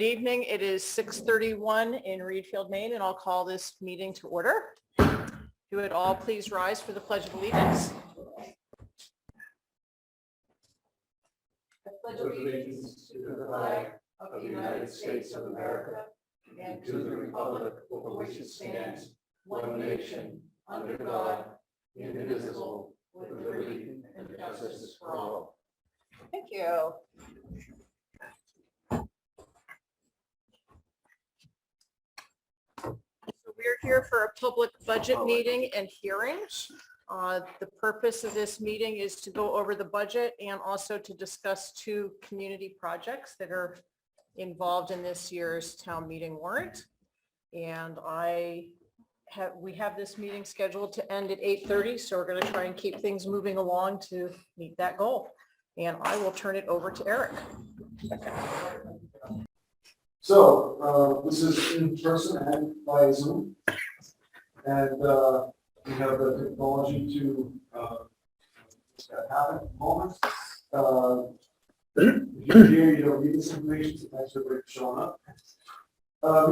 Good evening. It is 6:31 in Readfield, Maine, and I'll call this meeting to order. You would all please rise for the Pledge of Allegiance. I pledge allegiance to the flag of the United States of America and to the republic for which it stands, one nation, under God, indivisible, with liberty and justice for all. Thank you. We're here for a public budget meeting and hearings. The purpose of this meeting is to go over the budget and also to discuss two community projects that are involved in this year's town meeting warrant. And we have this meeting scheduled to end at 8:30, so we're going to try and keep things moving along to meet that goal. And I will turn it over to Eric. So this is in person and via Zoom, and we have the technology to happen at the moment. If you're here, you don't need this information, so thanks for everybody for showing up.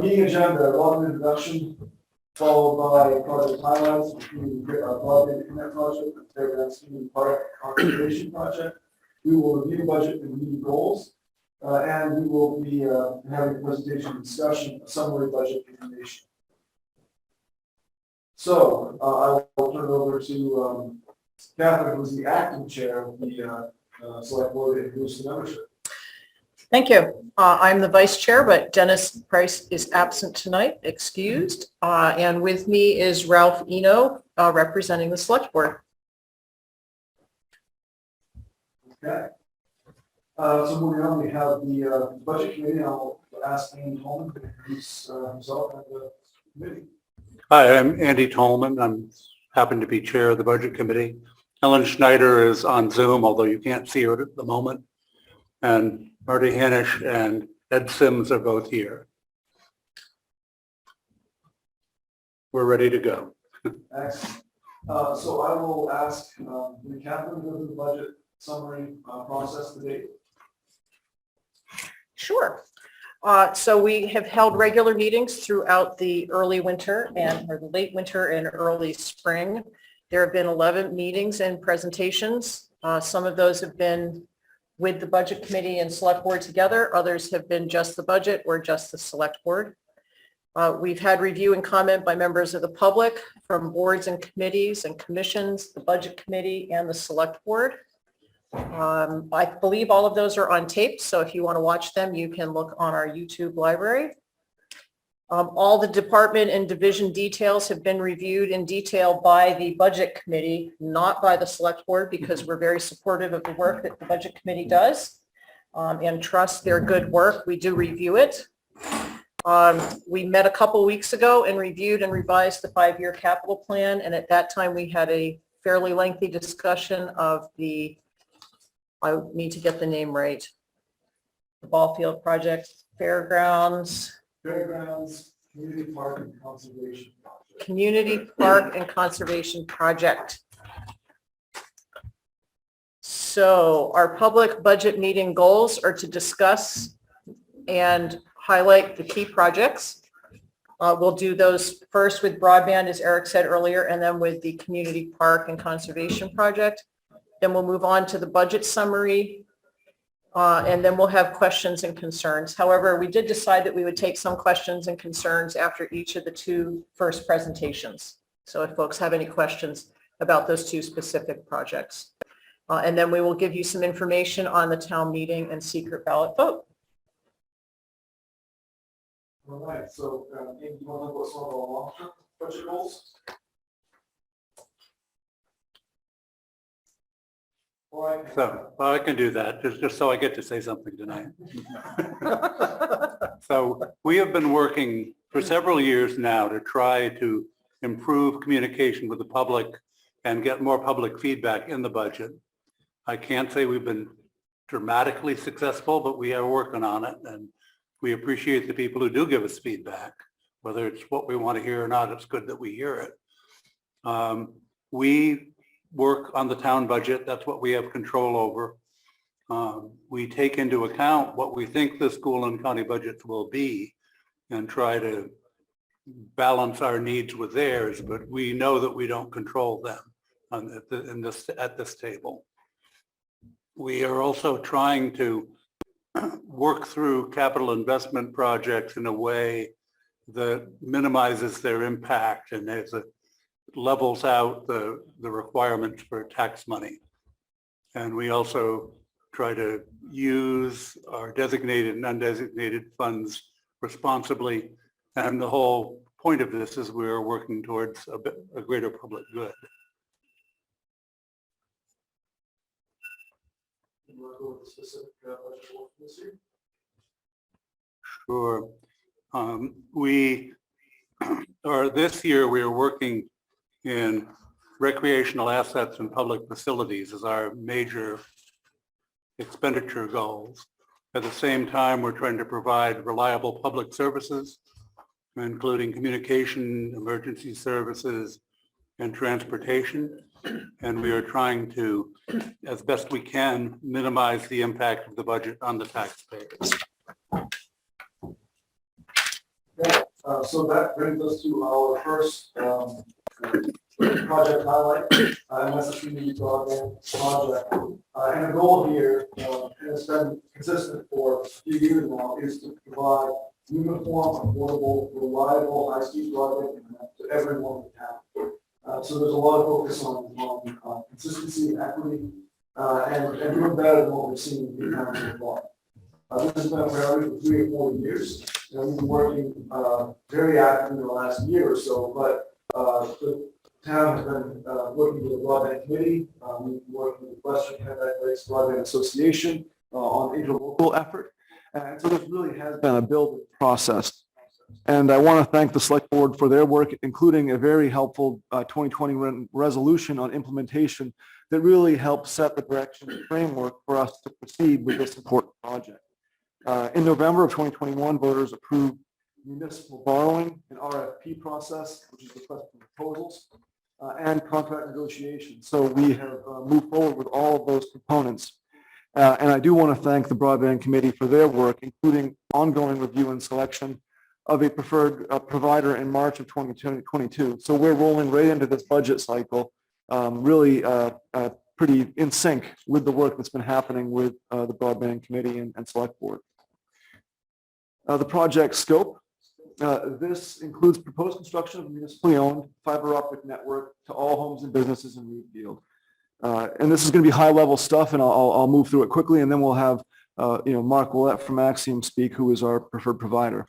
Meeting agenda, a lot of introduction, followed by project highlights, including broadband internet project, the Fairgrounds Community Park Conservation Project. We will review budget and meeting goals. And we will be having a presentation and discussion, a summary budget information. So I will turn it over to Catherine, who's the acting chair of the select board, to introduce the membership. Thank you. I'm the vice chair, but Dennis Price is absent tonight, excused. And with me is Ralph Eno, representing the select board. Okay. So moving on, we have the budget committee, and I'll ask Andy Tolman to introduce himself and the committee. Hi, I'm Andy Tolman. I'm happen to be chair of the budget committee. Ellen Schneider is on Zoom, although you can't see her at the moment. And Marty Hanisch and Ed Sims are both here. We're ready to go. Excellent. So I will ask Catherine to go through the budget summary process today. Sure. So we have held regular meetings throughout the early winter or the late winter and early spring. There have been 11 meetings and presentations. Some of those have been with the budget committee and select board together. Others have been just the budget or just the select board. We've had review and comment by members of the public from boards and committees and commissions, the budget committee and the select board. I believe all of those are on tape, so if you want to watch them, you can look on our YouTube library. All the department and division details have been reviewed in detail by the budget committee, not by the select board, because we're very supportive of the work that the budget committee does and trust their good work. We do review it. We met a couple weeks ago and reviewed and revised the 5-year capital plan, and at that time we had a fairly lengthy discussion of I need to get the name right. The ball field project, Fairgrounds, Community Park and Conservation Project. Community Park and Conservation Project. So our public budget meeting goals are to discuss and highlight the key projects. We'll do those first with broadband, as Eric said earlier, and then with the Community Park and Conservation Project. Then we'll move on to the budget summary, and then we'll have questions and concerns. However, we did decide that we would take some questions and concerns after each of the two first presentations. So if folks have any questions about those two specific projects. And then we will give you some information on the town meeting and secret ballot vote. All right, so Andy, you want to look at some of our long-term budget goals? So, well, I can do that, just so I get to say something tonight. So we have been working for several years now to try to improve communication with the public and get more public feedback in the budget. I can't say we've been dramatically successful, but we are working on it, and we appreciate the people who do give us feedback. Whether it's what we want to hear or not, it's good that we hear it. We work on the town budget. That's what we have control over. We take into account what we think the school and county budgets will be and try to balance our needs with theirs, but we know that we don't control them at this table. We are also trying to work through capital investment projects in a way that minimizes their impact and as it levels out the requirements for tax money. And we also try to use our designated and undesignated funds responsibly. And the whole point of this is we're working towards a greater public good. You want to go with the specific budget for this year? Sure. This year we are working in recreational assets and public facilities as our major expenditure goals. At the same time, we're trying to provide reliable public services, including communication, emergency services, and transportation. And we are trying to, as best we can, minimize the impact of the budget on the taxpayers. Okay, so that brings us to our first project highlight, and that's the community broadband project. And the goal here, and it's been consistent for a few years now, is to provide uniform, affordable, reliable, high-speed broadband internet to everyone in town. So there's a lot of focus on consistency and equity, and doing better than what we've seen in town so far. This has been a priority for 3 or 4 years. We've been working very actively in the last year or so, but the town has been working with the broadband committee. We've been working with the Western Kennebec Lakes Broadband Association on interlocal effort. And so this really has been a build process. And I want to thank the select board for their work, including a very helpful 2020 resolution on implementation that really helped set the direction and framework for us to proceed with this important project. In November of 2021, voters approved municipal borrowing and RFP process, which is request for proposals, and contract negotiations. So we have moved forward with all of those components. And I do want to thank the Broadband Committee for their work, including ongoing review and selection of a preferred provider in March of 2022. So we're rolling right into this budget cycle, really pretty in sync with the work that's been happening with the Broadband Committee and Select Board. The project scope. This includes proposed construction of a municipally owned fiber optic network to all homes and businesses in Readfield. And this is going to be high-level stuff, and I'll move through it quickly, and then we'll have Mark Willett from Axiom speak, who is our preferred provider.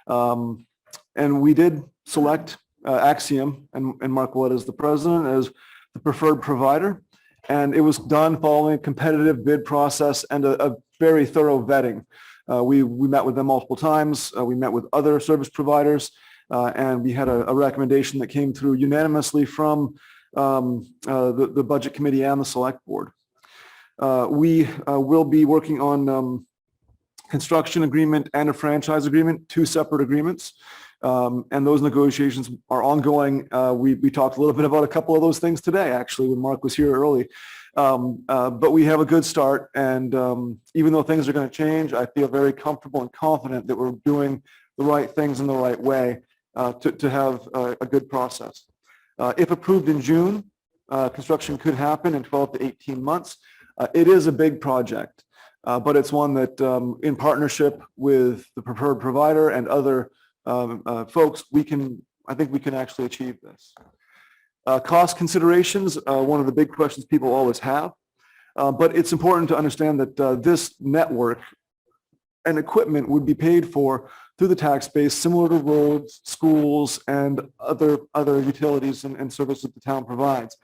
And we did select Axiom, and Mark Willett is the president, as the preferred provider. And it was done following a competitive bid process and a very thorough vetting. We met with them multiple times. We met with other service providers, and we had a recommendation that came through unanimously from the Budget Committee and the Select Board. We will be working on construction agreement and a franchise agreement, 2 separate agreements, and those negotiations are ongoing. We talked a little bit about a couple of those things today, actually, when Mark was here early. But we have a good start, and even though things are going to change, I feel very comfortable and confident that we're doing the right things in the right way to have a good process. If approved in June, construction could happen in 12 to 18 months. It is a big project, but it's one that in partnership with the preferred provider and other folks, I think we can actually achieve this. Cost considerations, one of the big questions people always have, but it's important to understand that this network and equipment would be paid for through the tax base, similar to roads, schools, and other utilities and services the town provides.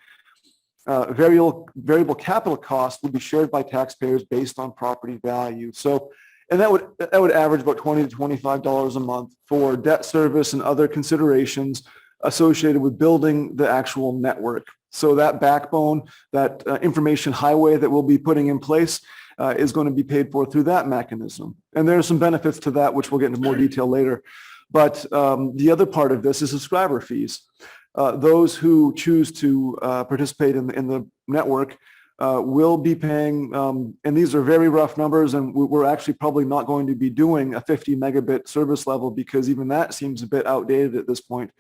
Variable capital costs would be shared by taxpayers based on property value. So, and that would average about $20 to $25 a month for debt service and other considerations associated with building the actual network. So that backbone, that information highway that we'll be putting in place is going to be paid for through that mechanism. And there are some benefits to that, which we'll get into more detail later. But the other part of this is subscriber fees. Those who choose to participate in the network will be paying, and these are very rough numbers, and we're actually probably not going to be doing a 50 megabit service level because even that seems a bit outdated at this point.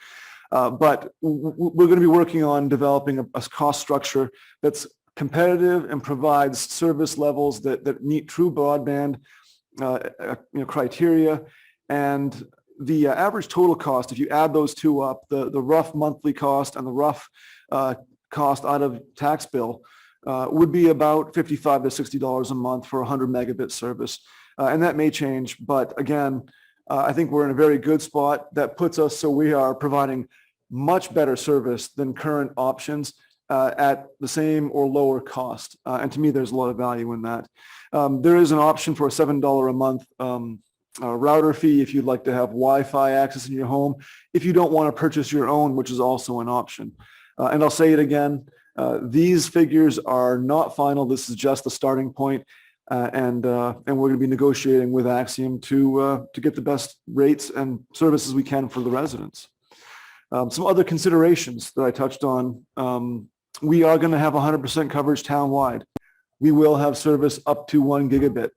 But we're going to be working on developing a cost structure that's competitive and provides service levels that meet true broadband criteria. And the average total cost, if you add those two up, the rough monthly cost and the rough cost out of tax bill would be about $55 to $60 a month for 100 megabit service. And that may change, but again, I think we're in a very good spot. That puts us so we are providing much better service than current options at the same or lower cost. And to me, there's a lot of value in that. There is an option for a $7 a month router fee if you'd like to have Wi-Fi access in your home, if you don't want to purchase your own, which is also an option. And I'll say it again, these figures are not final. This is just the starting point. And we're going to be negotiating with Axiom to get the best rates and services we can for the residents. Some other considerations that I touched on. We are going to have 100% coverage townwide. We will have service up to 1 gigabit.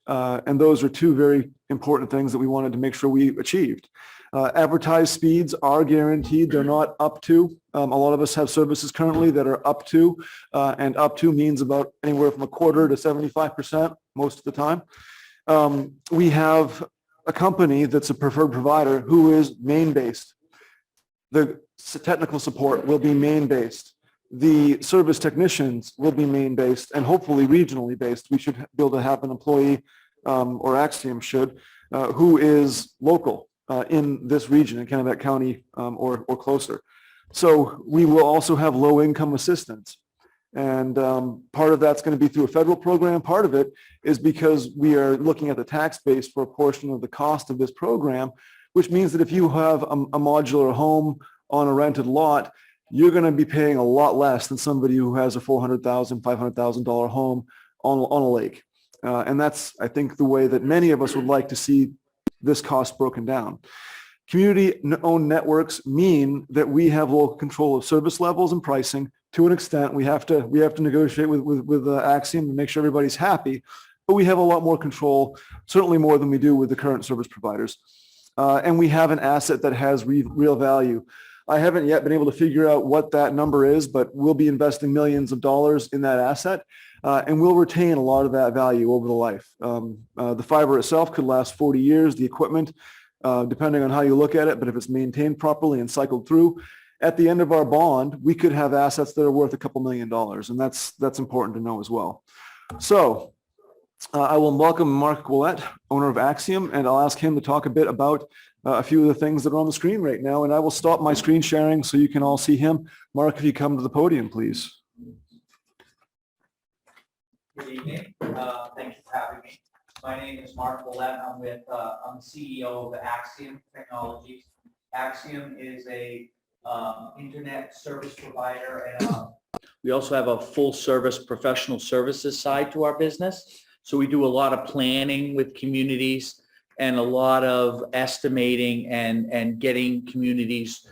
And those are two very important things that we wanted to make sure we achieved. Advertised speeds are guaranteed. They're not up to. A lot of us have services currently that are up to, and up to means about anywhere from a quarter to 75% most of the time. We have a company that's a preferred provider who is Maine-based. The technical support will be Maine-based. The service technicians will be Maine-based and hopefully regionally based. We should be able to have an employee, or Axiom should, who is local in this region, in Kennebec County or closer. So we will also have low-income assistance. And part of that's going to be through a federal program. Part of it is because we are looking at the tax base for a portion of the cost of this program, which means that if you have a modular home on a rented lot, you're going to be paying a lot less than somebody who has a $400,000, $500,000 home on a lake. And that's, I think, the way that many of us would like to see this cost broken down. Community-owned networks mean that we have local control of service levels and pricing. To an extent, we have to negotiate with Axiom to make sure everybody's happy, but we have a lot more control, certainly more than we do with the current service providers. And we have an asset that has real value. I haven't yet been able to figure out what that number is, but we'll be investing millions of dollars in that asset, and we'll retain a lot of that value over the life. The fiber itself could last 40 years, the equipment, depending on how you look at it, but if it's maintained properly and cycled through, at the end of our bond, we could have assets that are worth a couple $1 million, and that's important to know as well. So I will welcome Mark Ouellette, owner of Axiom, and I'll ask him to talk a bit about a few of the things that are on the screen right now, and I will stop my screen sharing so you can all see him. Mark, if you come to the podium, please. Good evening. Thank you for having me. My name is Mark Ouellette. I'm the CEO of Axiom Technologies. Axiom is a internet service provider, and we also have a full service professional services side to our business. So we do a lot of planning with communities and a lot of estimating and getting communities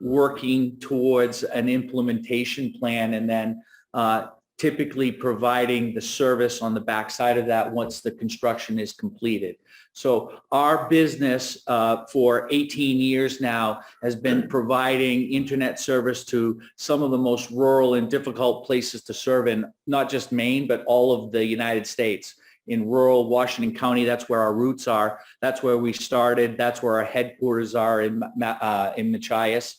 working towards an implementation plan, and then typically providing the service on the backside of that once the construction is completed. So our business for 18 years now has been providing internet service to some of the most rural and difficult places to serve in not just Maine, but all of the United States. In rural Washington County, that's where our roots are. That's where we started. That's where our headquarters are in Machias.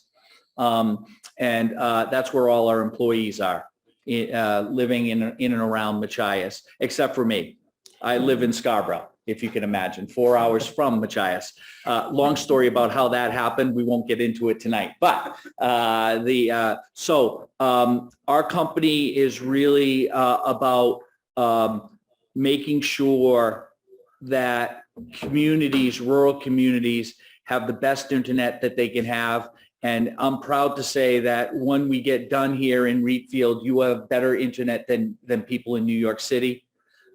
And that's where all our employees are, living in and around Machias, except for me. I live in Scarborough, if you can imagine, 4 hours from Machias. Long story about how that happened. We won't get into it tonight. But our company is really about making sure that communities, rural communities, have the best internet that they can have. And I'm proud to say that when we get done here in Readfield, you have better internet than people in New York City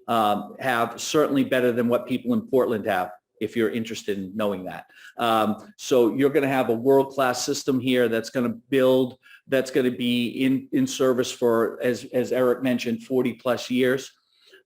have, certainly better than what people in Portland have. if you're interested in knowing that. So you're going to have a world-class system here that's going to build, that's going to be in service for, as Eric mentioned, 40 plus years.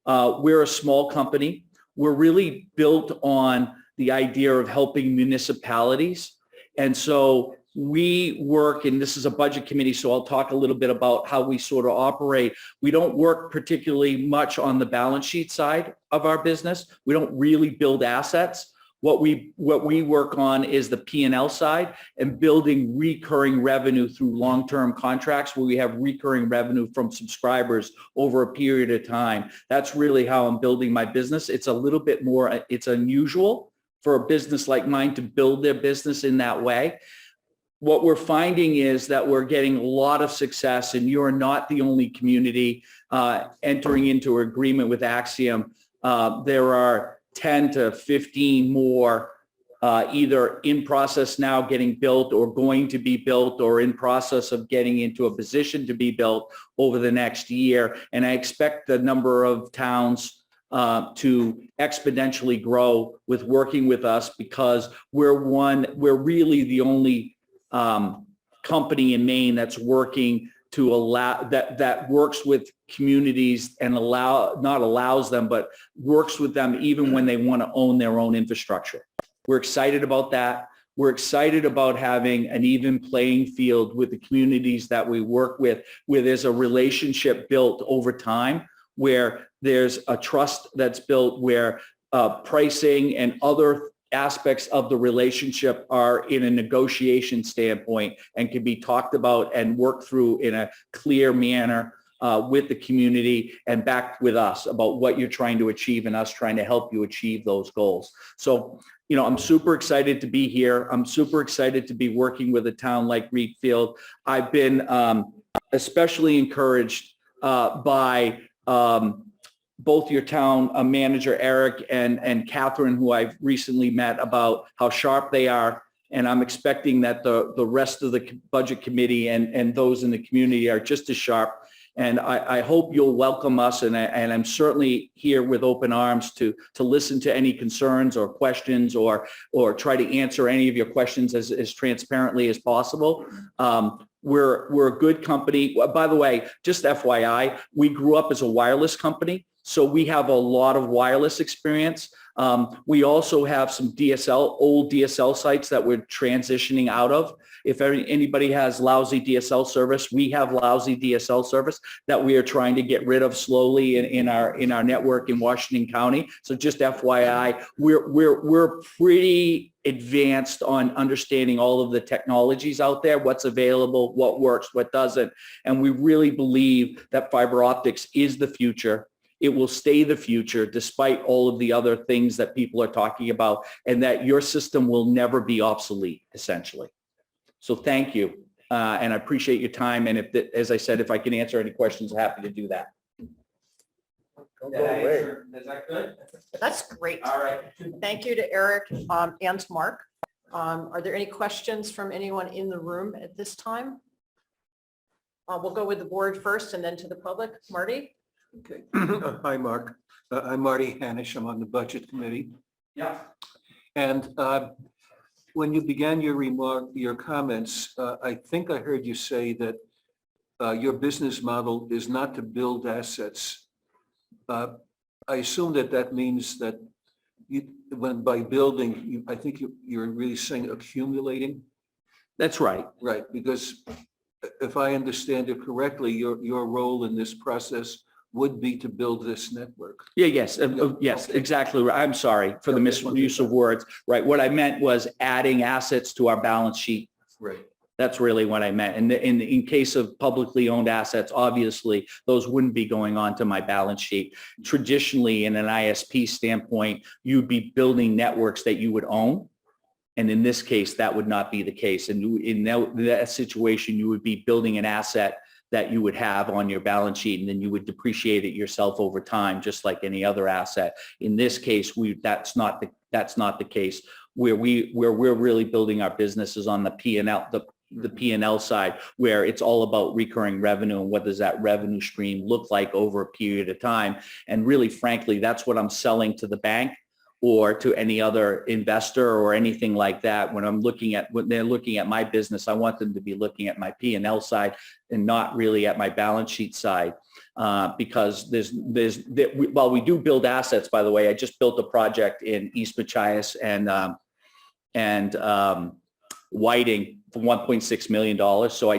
We're a small company. We're really built on the idea of helping municipalities. And so we work, and this is a budget committee, so I'll talk a little bit about how we sort of operate. We don't work particularly much on the balance sheet side of our business. We don't really build assets. What we work on is the P&L side and building recurring revenue through long-term contracts where we have recurring revenue from subscribers over a period of time. That's really how I'm building my business. It's a little bit more, it's unusual for a business like mine to build their business in that way. What we're finding is that we're getting a lot of success, and you're not the only community entering into an agreement with Axiom. There are 10 to 15 more either in process now getting built or going to be built or in process of getting into a position to be built over the next year. And I expect the number of towns to exponentially grow with working with us, because we're really the only company in Maine that's working to allow that works with communities and not allows them, but works with them even when they want to own their own infrastructure. We're excited about that. We're excited about having an even playing field with the communities that we work with, where there's a relationship built over time, where there's a trust that's built, where pricing and other aspects of the relationship are in a negotiation standpoint and can be talked about and worked through in a clear manner with the community and back with us about what you're trying to achieve and us trying to help you achieve those goals. So, you know, I'm super excited to be here. I'm super excited to be working with a town like Readfield. I've been especially encouraged by both your town manager, Eric, and Catherine, who I've recently met, about how sharp they are. And I'm expecting that the rest of the budget committee and those in the community are just as sharp. And I hope you'll welcome us. And I'm certainly here with open arms to listen to any concerns or questions or try to answer any of your questions as transparently as possible. We're a good company. By the way, just FYI, we grew up as a wireless company, so we have a lot of wireless experience. We also have some old DSL sites that we're transitioning out of. If anybody has lousy DSL service, we have lousy DSL service that we are trying to get rid of slowly in our network in Washington County. So just FYI, we're pretty advanced on understanding all of the technologies out there, what's available, what works, what doesn't. And we really believe that fiber optics is the future. It will stay the future despite all of the other things that people are talking about, and that your system will never be obsolete, essentially. So thank you. And I appreciate your time. And as I said, if I can answer any questions, I'm happy to do that. Is that good? That's great. All right. Thank you to Eric and to Mark. Are there any questions from anyone in the room at this time? We'll go with the board first and then to the public. Marty? Okay. Hi, Mark. I'm Marty Hanish. I'm on the budget committee. Yeah. And when you began your comments, I think I heard you say that your business model is not to build assets. I assume that means that by building, I think you're really saying accumulating. That's right. Right, because if I understand it correctly, your role in this process would be to build this network. Yes, exactly. Right. I'm sorry for the misuse of words. Right. What I meant was adding assets to our balance sheet. Right. That's really what I meant. And in case of publicly owned assets, obviously, those wouldn't be going onto my balance sheet. Traditionally, in an ISP standpoint, you'd be building networks that you would own. And in this case, that would not be the case. And in that situation, you would be building an asset that you would have on your balance sheet, and then you would depreciate it yourself over time, just like any other asset. In this case, that's not the case. Where we're really building our business is on the P&L, the P&L side, where it's all about recurring revenue and what does that revenue stream look like over a period of time. And really, frankly, that's what I'm selling to the bank. or to any other investor or anything like that. When they're looking at my business, I want them to be looking at my P&L side and not really at my balance sheet side. Because while we do build assets, by the way, I just built a project in East Machias and Whiting for $1.6 million. So I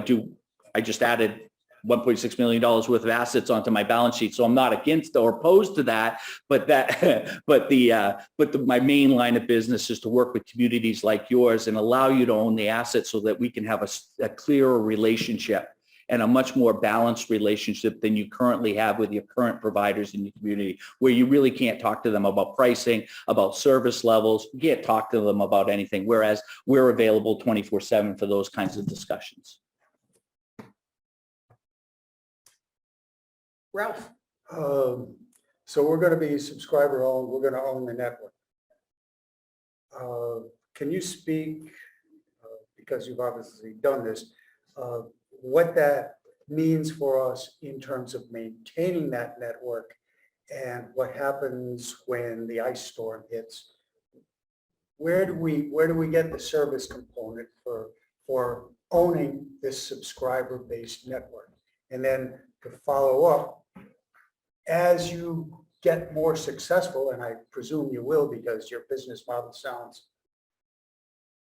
just added $1.6 million worth of assets onto my balance sheet. So I'm not against or opposed to that, but my main line of business is to work with communities like yours and allow you to own the assets so that we can have a clearer relationship and a much more balanced relationship than you currently have with your current providers in your community, where you really can't talk to them about pricing, about service levels. You can't talk to them about anything, whereas we're available 24/7 for those kinds of discussions. Ralph? So we're going to be subscriber owned, we're going to own the network. Can you speak, because you've obviously done this, what that means for us in terms of maintaining that network and what happens when the ice storm hits? Where do we get the service component for owning this subscriber-based network? And then to follow up, as you get more successful, and I presume you will because your business model sounds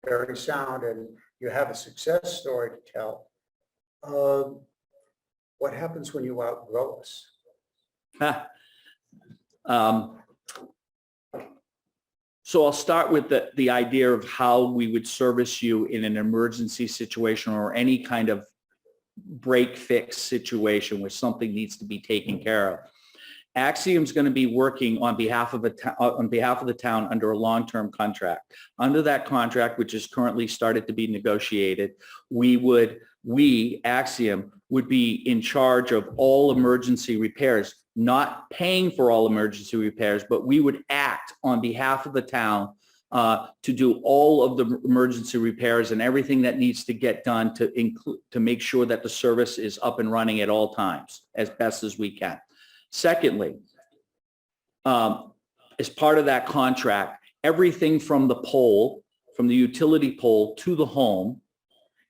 very sound and you have a success story to tell, what happens when you outgrow us? So I'll start with the idea of how we would service you in an emergency situation or any kind of break fix situation where something needs to be taken care of. Axiom's going to be working on behalf of the town under a long-term contract. Under that contract, which is currently started to be negotiated, Axiom would be in charge of all emergency repairs, not paying for all emergency repairs, but we would act on behalf of the town to do all of the emergency repairs and everything that needs to get done to make sure that the service is up and running at all times as best as we can. Secondly, as part of that contract, everything from the pole, from the utility pole to the home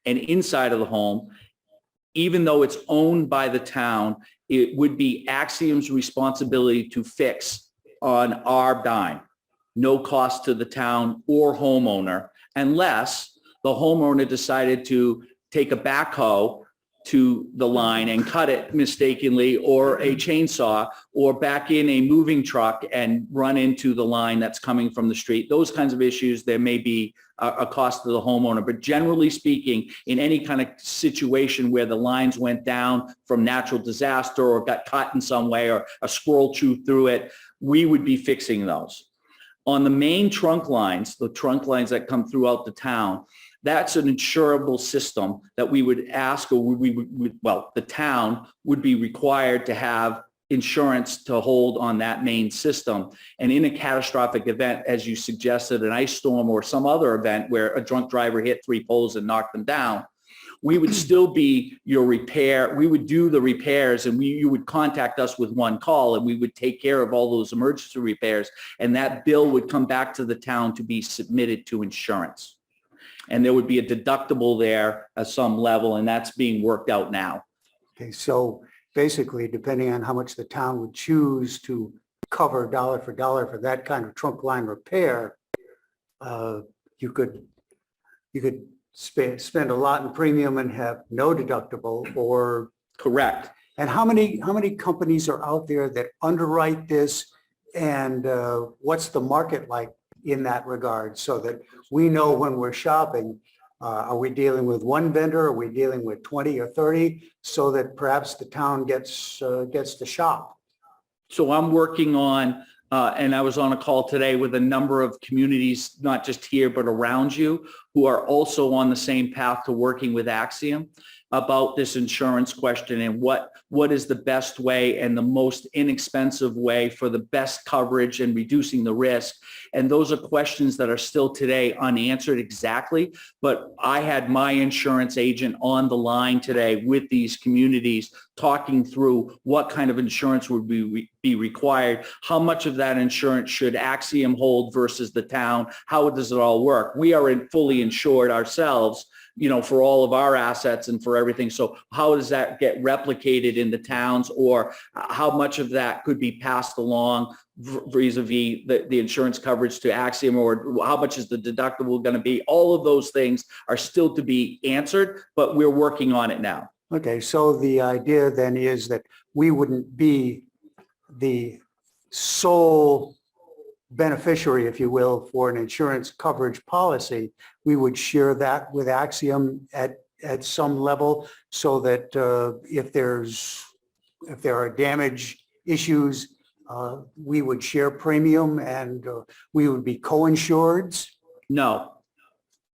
and inside of the home, even though it's owned by the town, it would be Axiom's responsibility to fix on our dime. No cost to the town or homeowner, unless the homeowner decided to take a backhoe to the line and cut it mistakenly, or a chainsaw, or back in a moving truck and run into the line that's coming from the street. Those kinds of issues, there may be a cost to the homeowner. But generally speaking, in any kind of situation where the lines went down from natural disaster or got cut in some way or a squirrel chewed through it, we would be fixing those. On the main trunk lines, the trunk lines that come throughout the town, that's an insurable system that we would ask, or the town would be required to have insurance to hold on that main system. And in a catastrophic event, as you suggested, an ice storm or some other event where a drunk driver hit 3 poles and knocked them down, we would still be your repair. We would do the repairs, and you would contact us with one call, and we would take care of all those emergency repairs. And that bill would come back to the town to be submitted to insurance. And there would be a deductible there at some level, and that's being worked out now. Okay, so basically, depending on how much the town would choose to cover dollar for that kind of trunk line repair, you could spend a lot in premium and have no deductible, or correct. And how many companies are out there that underwrite this, and what's the market like in that regard, so that we know when we're shopping, are we dealing with one vendor, are we dealing with 20 or 30, so that perhaps the town gets to shop? So I'm working on, and I was on a call today with a number of communities, not just here, but around you, who are also on the same path to working with Axiom. about this insurance question and what is the best way and the most inexpensive way for the best coverage and reducing the risk. And those are questions that are still today unanswered exactly. But I had my insurance agent on the line today with these communities talking through what kind of insurance would be required, how much of that insurance should Axiom hold versus the town, how does it all work? We are fully insured ourselves, for all of our assets and for everything. So how does that get replicated in the towns, or how much of that could be passed along vis-a-vis the insurance coverage to Axiom, or how much is the deductible going to be? All of those things are still to be answered, but we're working on it now. Okay, so the idea then is that we wouldn't be the sole beneficiary, if you will, for an insurance coverage policy. We would share that with Axiom at some level, so that if there are damage issues, we would share premium and we would be co-insureds. No,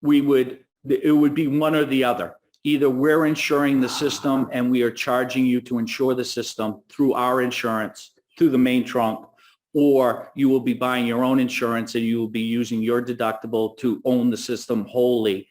it would be one or the other. Either we're insuring the system and we are charging you to insure the system through our insurance, through the main trunk, or you will be buying your own insurance and you will be using your deductible to own the system wholly.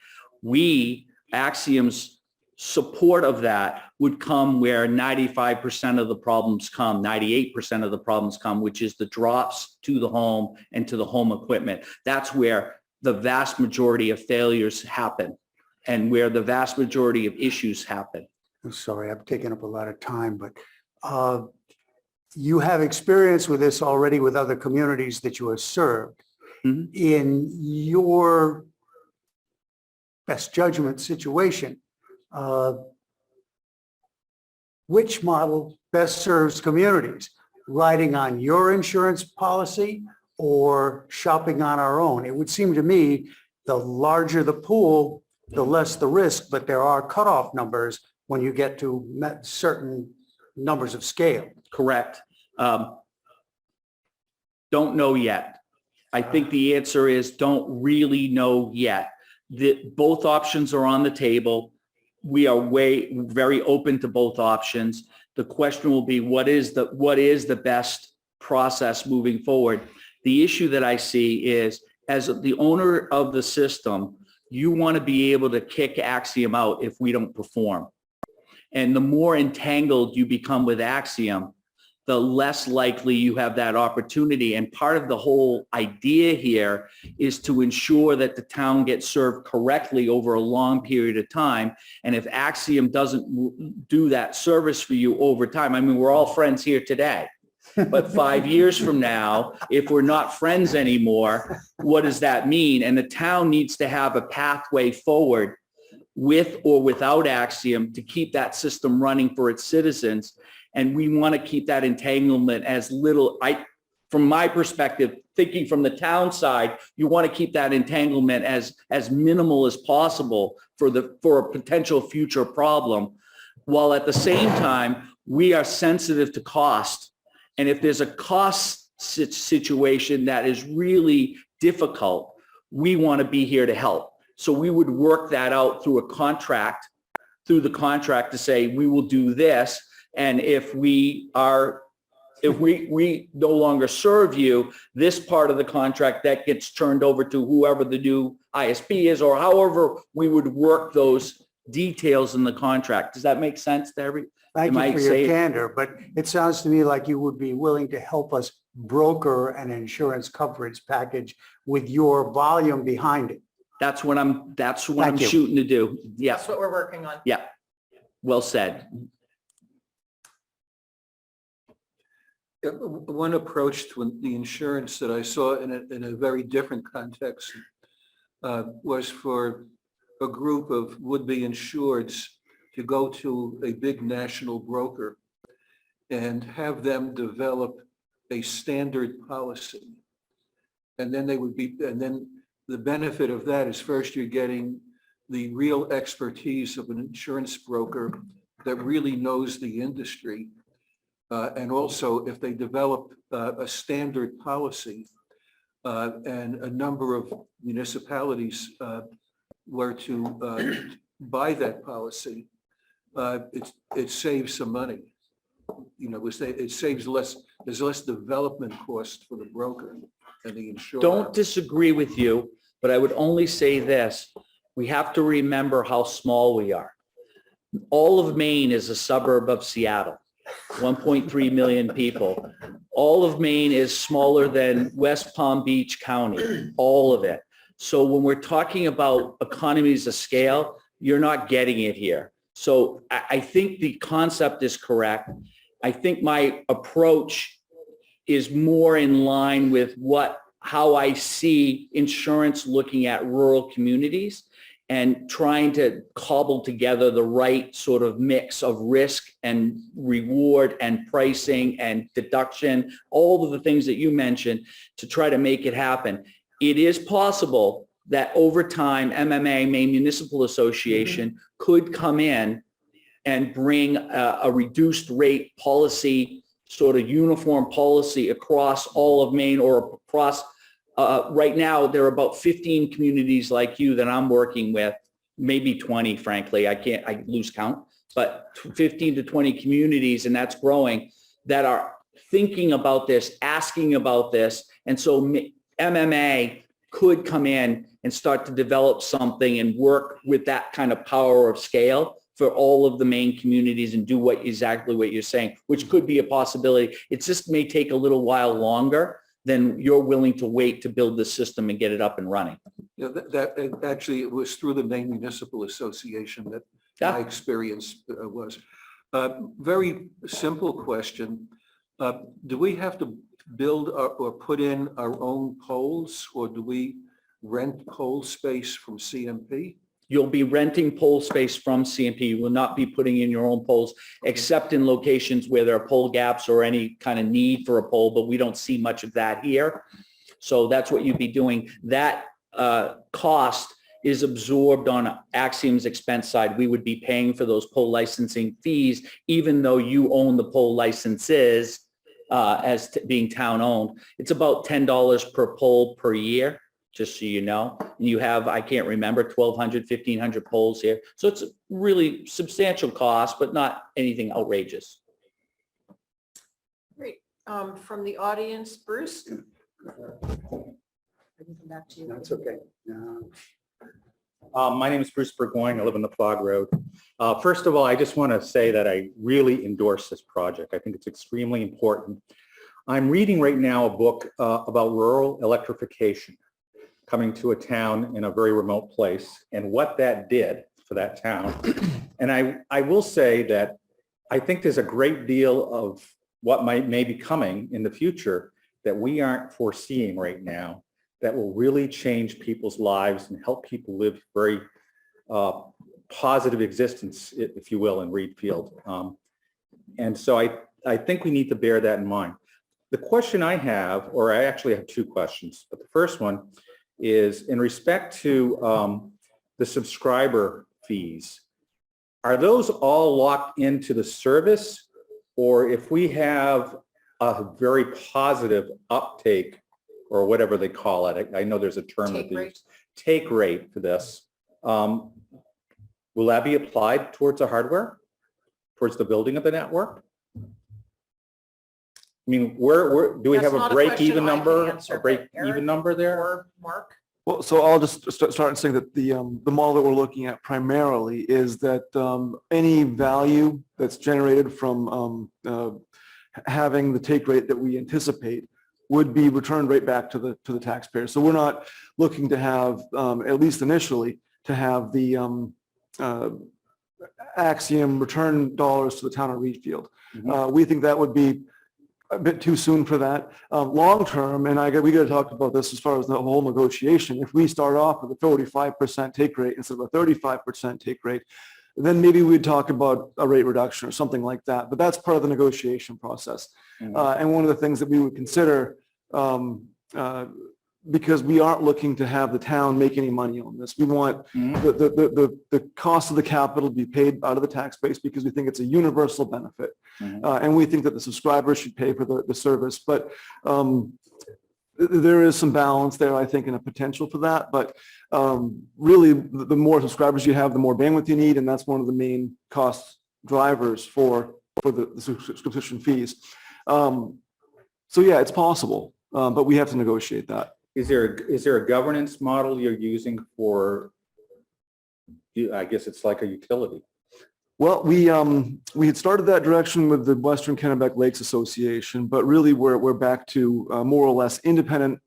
Axiom's support of that would come where 95% of the problems come, 98% of the problems come, which is the drops to the home and to the home equipment. That's where the vast majority of failures happen and where the vast majority of issues happen. I'm sorry, I've taken up a lot of time, but you have experience with this already with other communities that you have served. Mhm. In your best judgment situation, which model best serves communities? Riding on your insurance policy or shopping on our own? It would seem to me the larger the pool, the less the risk, but there are cutoff numbers when you get to certain numbers of scale. Correct. Don't know yet. I think the answer is don't really know yet. Both options are on the table. We are very open to both options. The question will be, what is the best process moving forward? The issue that I see is, as the owner of the system, you want to be able to kick Axiom out if we don't perform. And the more entangled you become with Axiom, the less likely you have that opportunity. And part of the whole idea here is to ensure that the town gets served correctly over a long period of time. And if Axiom doesn't do that service for you over time, I mean, we're all friends here today. But 5 years from now, if we're not friends anymore, what does that mean? And the town needs to have a pathway forward with or without Axiom to keep that system running for its citizens. And we want to keep that entanglement as little, from my perspective, thinking from the town side, you want to keep that entanglement as minimal as possible for a potential future problem, while at the same time, we are sensitive to cost. And if there's a cost situation that is really difficult, we want to be here to help. So we would work that out through the contract to say, we will do this. And if we no longer serve you, this part of the contract that gets turned over to whoever the new ISP is, or however we would work those details in the contract. Does that make sense to everyone? Thank you for your candor, but it sounds to me like you would be willing to help us broker an insurance coverage package with your volume behind it. That's what I'm shooting to do. Yeah. That's what we're working on. Yeah. Well said. One approach to the insurance that I saw in a very different context was for a group of would-be insureds to go to a big national broker and have them develop a standard policy. And then the benefit of that is, first, you're getting the real expertise of an insurance broker that really knows the industry. And also, if they develop a standard policy and a number of municipalities were to buy that policy, it saves some money. You know, it saves less, there's less development cost for the broker and the insurer. Don't disagree with you, but I would only say this. We have to remember how small we are. All of Maine is a suburb of Seattle, 1.3 million people. All of Maine is smaller than West Palm Beach County, all of it. So when we're talking about economies of scale, you're not getting it here. So I think the concept is correct. I think my approach is more in line with how I see insurance looking at rural communities and trying to cobble together the right sort of mix of risk and reward and pricing and deduction, all of the things that you mentioned to try to make it happen. It is possible that over time, MMA, Maine Municipal Association, could come in and bring a reduced rate policy, sort of uniform policy across all of Maine or across, right now, there are about 15 communities like you that I'm working with, maybe 20, frankly, I lose count, but 15 to 20 communities, and that's growing, that are thinking about this, asking about this. And so MMA could come in and start to develop something and work with that kind of power of scale for all of the Maine communities and do exactly what you're saying, which could be a possibility. It just may take a little while longer than you're willing to wait to build the system and get it up and running. Yeah, that actually, it was through the Maine Municipal Association that my experience was. Very simple question. Do we have to build or put in our own poles, or do we rent pole space from CMP? You'll be renting pole space from CMP. You will not be putting in your own poles, except in locations where there are pole gaps or any kind of need for a pole, but we don't see much of that here. So that's what you'd be doing. That cost is absorbed on Axiom's expense side. We would be paying for those pole licensing fees, even though you own the pole licenses as being town owned. It's about $10 per pole per year, just so you know. And you have, I can't remember, 1,200, 1,500 poles here. So it's a really substantial cost, but not anything outrageous. Great. From the audience, Bruce? I can come back to you. That's okay. My name is Bruce Burgoyne. I live on the Fog Road. First of all, I just want to say that I really endorse this project. I think it's extremely important. I'm reading right now a book about rural electrification coming to a town in a very remote place and what that did for that town. And I will say that I think there's a great deal of what may be coming in the future that we aren't foreseeing right now that will really change people's lives and help people live very positive existence, if you will, in Readfield. And so I think we need to bear that in mind. The question I have, or I actually have two questions, but the first one is in respect to the subscriber fees. Are those all locked into the service? Or if we have a very positive uptake, or whatever they call it, I know there's a term that they use, take rate for this, will that be applied towards the hardware, towards the building of the network? I mean, where do we have a break-even number, there? Or Mark? Well, so I'll just start and say that the model that we're looking at primarily is that any value that's generated from having the take rate that we anticipate would be returned right back to the taxpayer. So we're not looking to have, at least initially, to have the Axiom return dollars to the town of Readfield. We think that would be a bit too soon for that. Long term, and we got to talk about this as far as the whole negotiation. If we start off with a 45% take rate instead of a 35% take rate, then maybe we'd talk about a rate reduction or something like that. But that's part of the negotiation process. And one of the things that we would consider, because we aren't looking to have the town make any money on this. We want the cost of the capital to be paid out of the tax base because we think it's a universal benefit. And we think that the subscribers should pay for the service. But there is some balance there, I think, and a potential for that. But really, the more subscribers you have, the more bandwidth you need. And that's one of the main costs drivers for the subscription fees. So yeah, it's possible, but we have to negotiate that. Is there a governance model you're using for, I guess it's like a utility? Well, we had started that direction with the Western Kennebec Lakes Association, but really we're back to more or less independent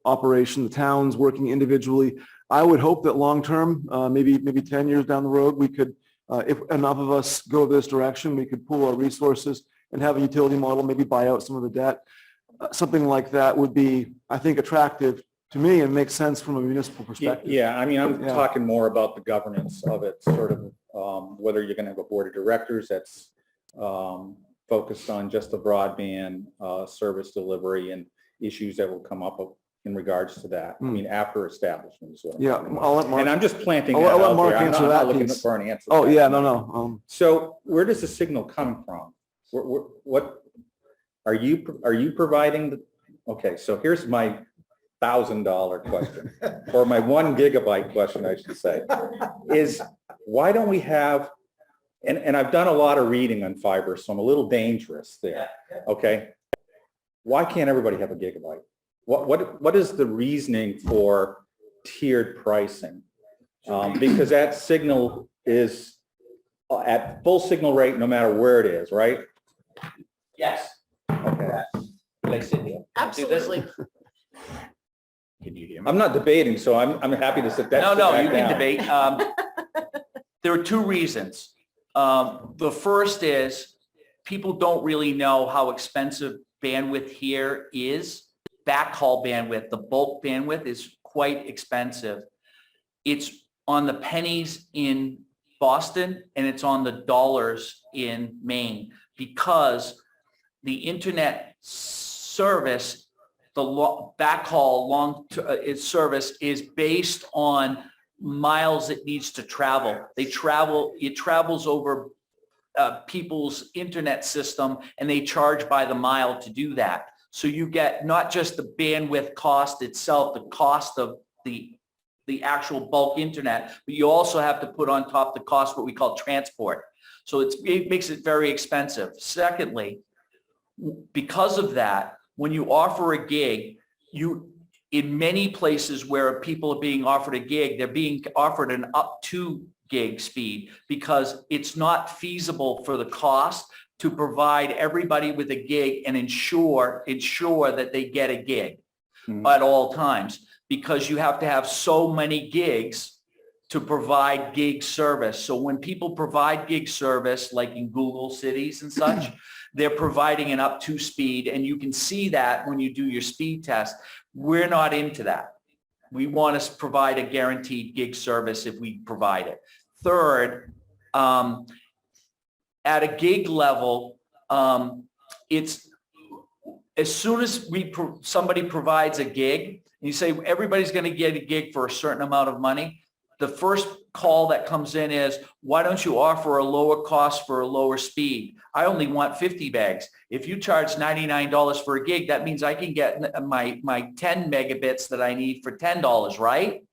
operation, the towns working individually. I would hope that long-term, maybe 10 years down the road, we could, if enough of us go this direction, we could pool our resources and have a utility model, maybe buy out some of the debt. Something like that would be, I think, attractive to me and makes sense from a municipal perspective. Yeah, I mean, I'm Yeah. talking more about the governance of it, sort of whether you're going to have a board of directors that's focused on just the broadband service delivery and issues that will come up in regards to that. I mean, after establishment is what I'm Yeah, talking about. I'll let Mark. And I'm just planting I'll that let out Mark there. I'm answer not that looking piece. for an answer. Oh, to that. yeah, no. So where does the signal come from? What are you providing? Okay, so here's my $1,000 question, or my 1 gigabyte question, I should say, is why don't we have, and I've done a lot of reading on fiber, so I'm a little dangerous there, okay? Why can't everybody have a gigabyte? What is the reasoning for tiered pricing? Because that signal is at full signal rate no matter where it is, right? Yes. Okay. Can I sit here? Do this? Absolutely. Can you hear me? I'm not debating, so I'm happy to sit No, back you can down. debate. There are two reasons. The first is people don't really know how expensive bandwidth here is. Backhaul bandwidth, the bulk bandwidth is quite expensive. It's on the pennies in Boston and it's on the dollars in Maine because the internet service, the backhaul service is based on miles it needs to travel. It travels over people's internet system and they charge by the mile to do that. So you get not just the bandwidth cost itself, the cost of the actual bulk internet, but you also have to put on top the cost what we call transport. So it makes it very expensive. Secondly, because of that, when you offer a gig, in many places where people are being offered a gig, they're being offered an up to gig speed because it's not feasible for the cost to provide everybody with a gig and ensure that they get a gig at all times, because you have to have so many gigs to provide gig service. So when people provide gig service, like in Google cities and such, they're providing an up to speed, and you can see that when you do your speed test. We're not into that. We want to provide a guaranteed gig service if we provide it. Third, at a gig level, it's as soon as somebody provides a gig, and you say everybody's going to get a gig for a certain amount of money, the first call that comes in is, why don't you offer a lower cost for a lower speed? I only want 50 megs. If you charge $99 for a gig, that means I can get my 10 megabits that I need for $10, right?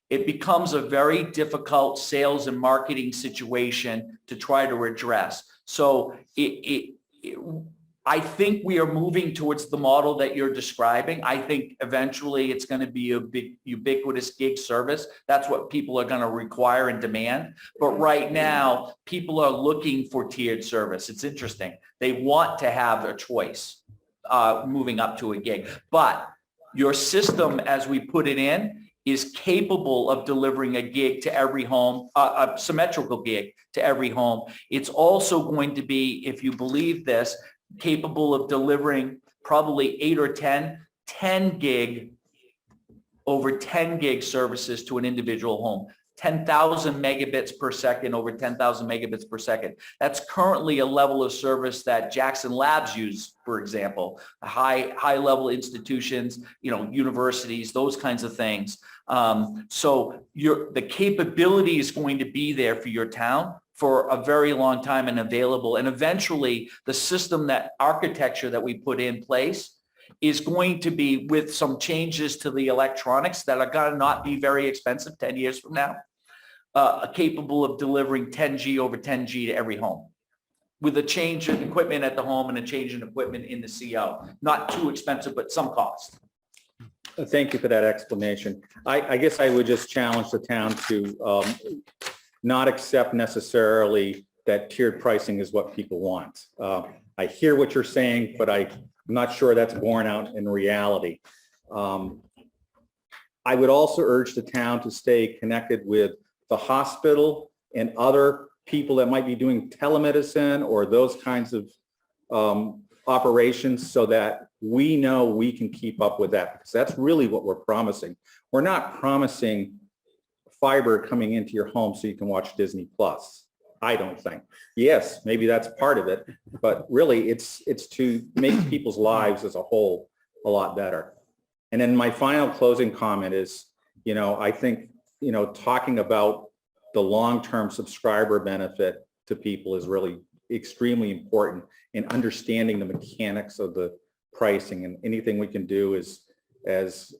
It becomes a very difficult sales and marketing situation to try to address. So I think we are moving towards the model that you're describing. I think eventually it's going to be a big ubiquitous gig service. That's what people are going to require and demand. But right now, people are looking for tiered service. It's interesting. They want to have a choice moving up to a gig. But your system, as we put it in, is capable of delivering a gig to every home, a symmetrical gig to every home. It's also going to be, if you believe this, capable of delivering probably 8 or 10 gig over 10 gig services to an individual home. 10,000 megabits per second over 10,000 megabits per second. That's currently a level of service that Jackson Labs use, for example, high level institutions, universities, those kinds of things. So the capability is going to be there for your town for a very long time and available. And eventually the system, that architecture that we put in place is going to be, with some changes to the electronics that are going to not be very expensive 10 years from now, capable of delivering 10G over 10G to every home. with a change in equipment at the home and a change in equipment in the CO. Not too expensive, but some cost. Thank you for that explanation. I guess I would just challenge the town to not accept necessarily that tiered pricing is what people want. I hear what you're saying, but I'm not sure that's borne out in reality. I would also urge the town to stay connected with the hospital and other people that might be doing telemedicine or those kinds of operations so that we know we can keep up with that, because that's really what we're promising. We're not promising fiber coming into your home so you can watch Disney Plus. I don't think. Yes, maybe that's part of it, but really it's to make people's lives as a whole a lot better. And then my final closing comment is, I think, talking about the long-term subscriber benefit to people is really extremely important in understanding the mechanics of the pricing, and anything we can do is as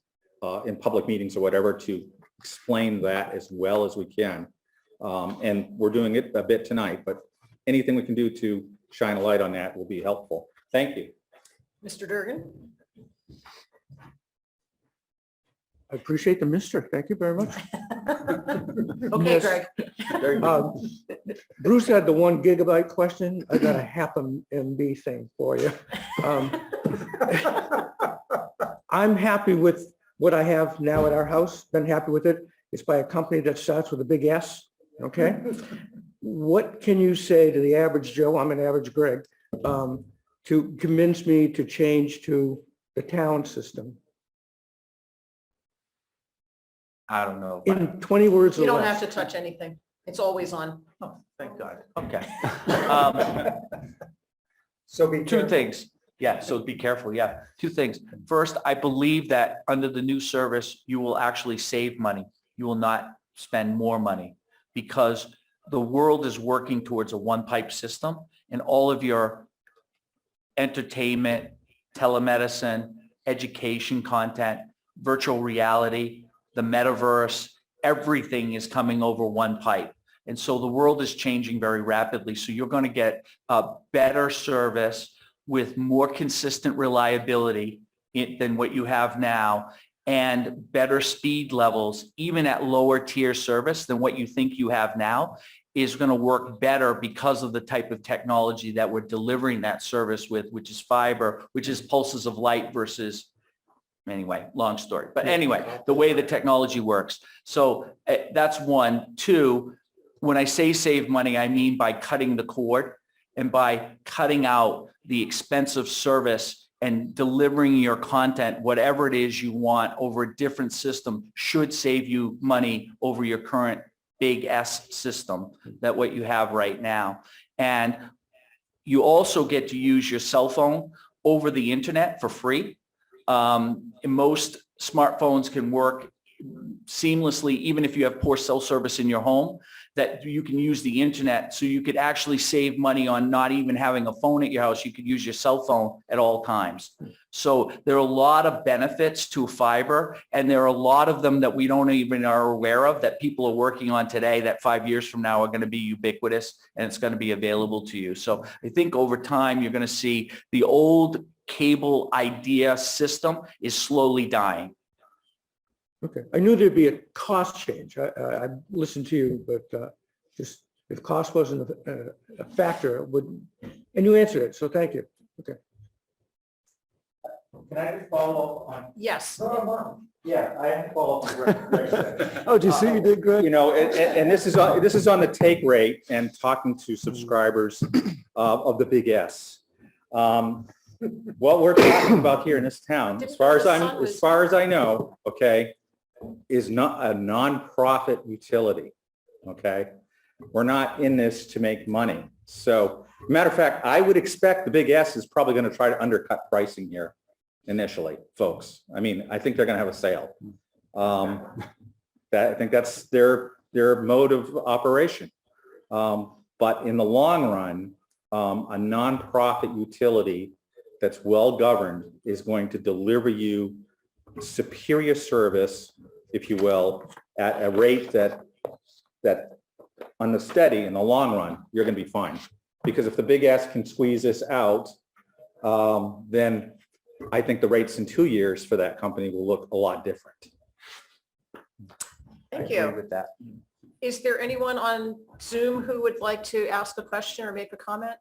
in public meetings or whatever to explain that as well as we can. And we're doing it a bit tonight, but anything we can do to shine a light on that will be helpful. Thank you. Mr. Durgan? I appreciate the mister. Thank you very much. Okay, Yes. Greg. Bruce had the 1 gigabyte question. I got a half MB thing for you. I'm happy with what I have now at our house. Been happy with it. It's by a company that starts with a big S. Okay. What can you say to the average Joe? I'm an average Greg, to convince me to change to the town system? I don't know. In 20 words or You don't less. have to touch anything. It's always on. Oh, thank God. Okay. So be Two careful. things. Yeah, so be careful. Yeah, two things. First, I believe that under the new service, you will actually save money. You will not spend more money because the world is working towards a one-pipe system, and all of your entertainment, telemedicine, education content, virtual reality, the metaverse, everything is coming over one pipe. And so the world is changing very rapidly. So you're going to get a better service with more consistent reliability than what you have now, and better speed levels, even at lower tier service than what you think you have now, is going to work better because of the type of technology that we're delivering that service with, which is fiber, which is pulses of light versus, anyway, long story. But anyway, the way the technology works. So that's one. Two, when I say save money, I mean by cutting the cord and by cutting out the expensive service and delivering your content, whatever it is you want, over a different system should save you money over your current big S system that what you have right now. And you also get to use your cell phone over the internet for free. Most smartphones can work seamlessly, even if you have poor cell service in your home, that you can use the internet. So you could actually save money on not even having a phone at your house. You could use your cell phone at all times. So there are a lot of benefits to fiber, and there are a lot of them that we don't even are aware of that people are working on today that 5 years from now are going to be ubiquitous and it's going to be available to you. So I think over time, you're going to see the old cable idea system is slowly dying. Okay, I knew there'd be a cost change. I listened to you, but just if cost wasn't a factor, it wouldn't, and you answered it, so thank you. Okay. Can I just follow up on? Yes. Yeah, I have to follow up on what Greg said. Oh, do you see you did good? And this is on the take rate and talking to subscribers of the big S. What we're talking about here in this town, as far as I know, okay, is not a nonprofit utility. Okay, we're not in this to make money. So, matter of fact, I would expect the big S is probably going to try to undercut pricing here initially, folks. I mean, I think they're going to have a sale. I think that's their mode of operation. But in the long run, a nonprofit utility that's well governed is going to deliver you superior service, if you will, at a rate that on the steady, in the long run, you're going to be fine. Because if the big ass can squeeze this out, then I think the rates in 2 years for that company will look a lot different. Thank I agree you. with that. Is there anyone on Zoom who would like to ask a question or make a comment?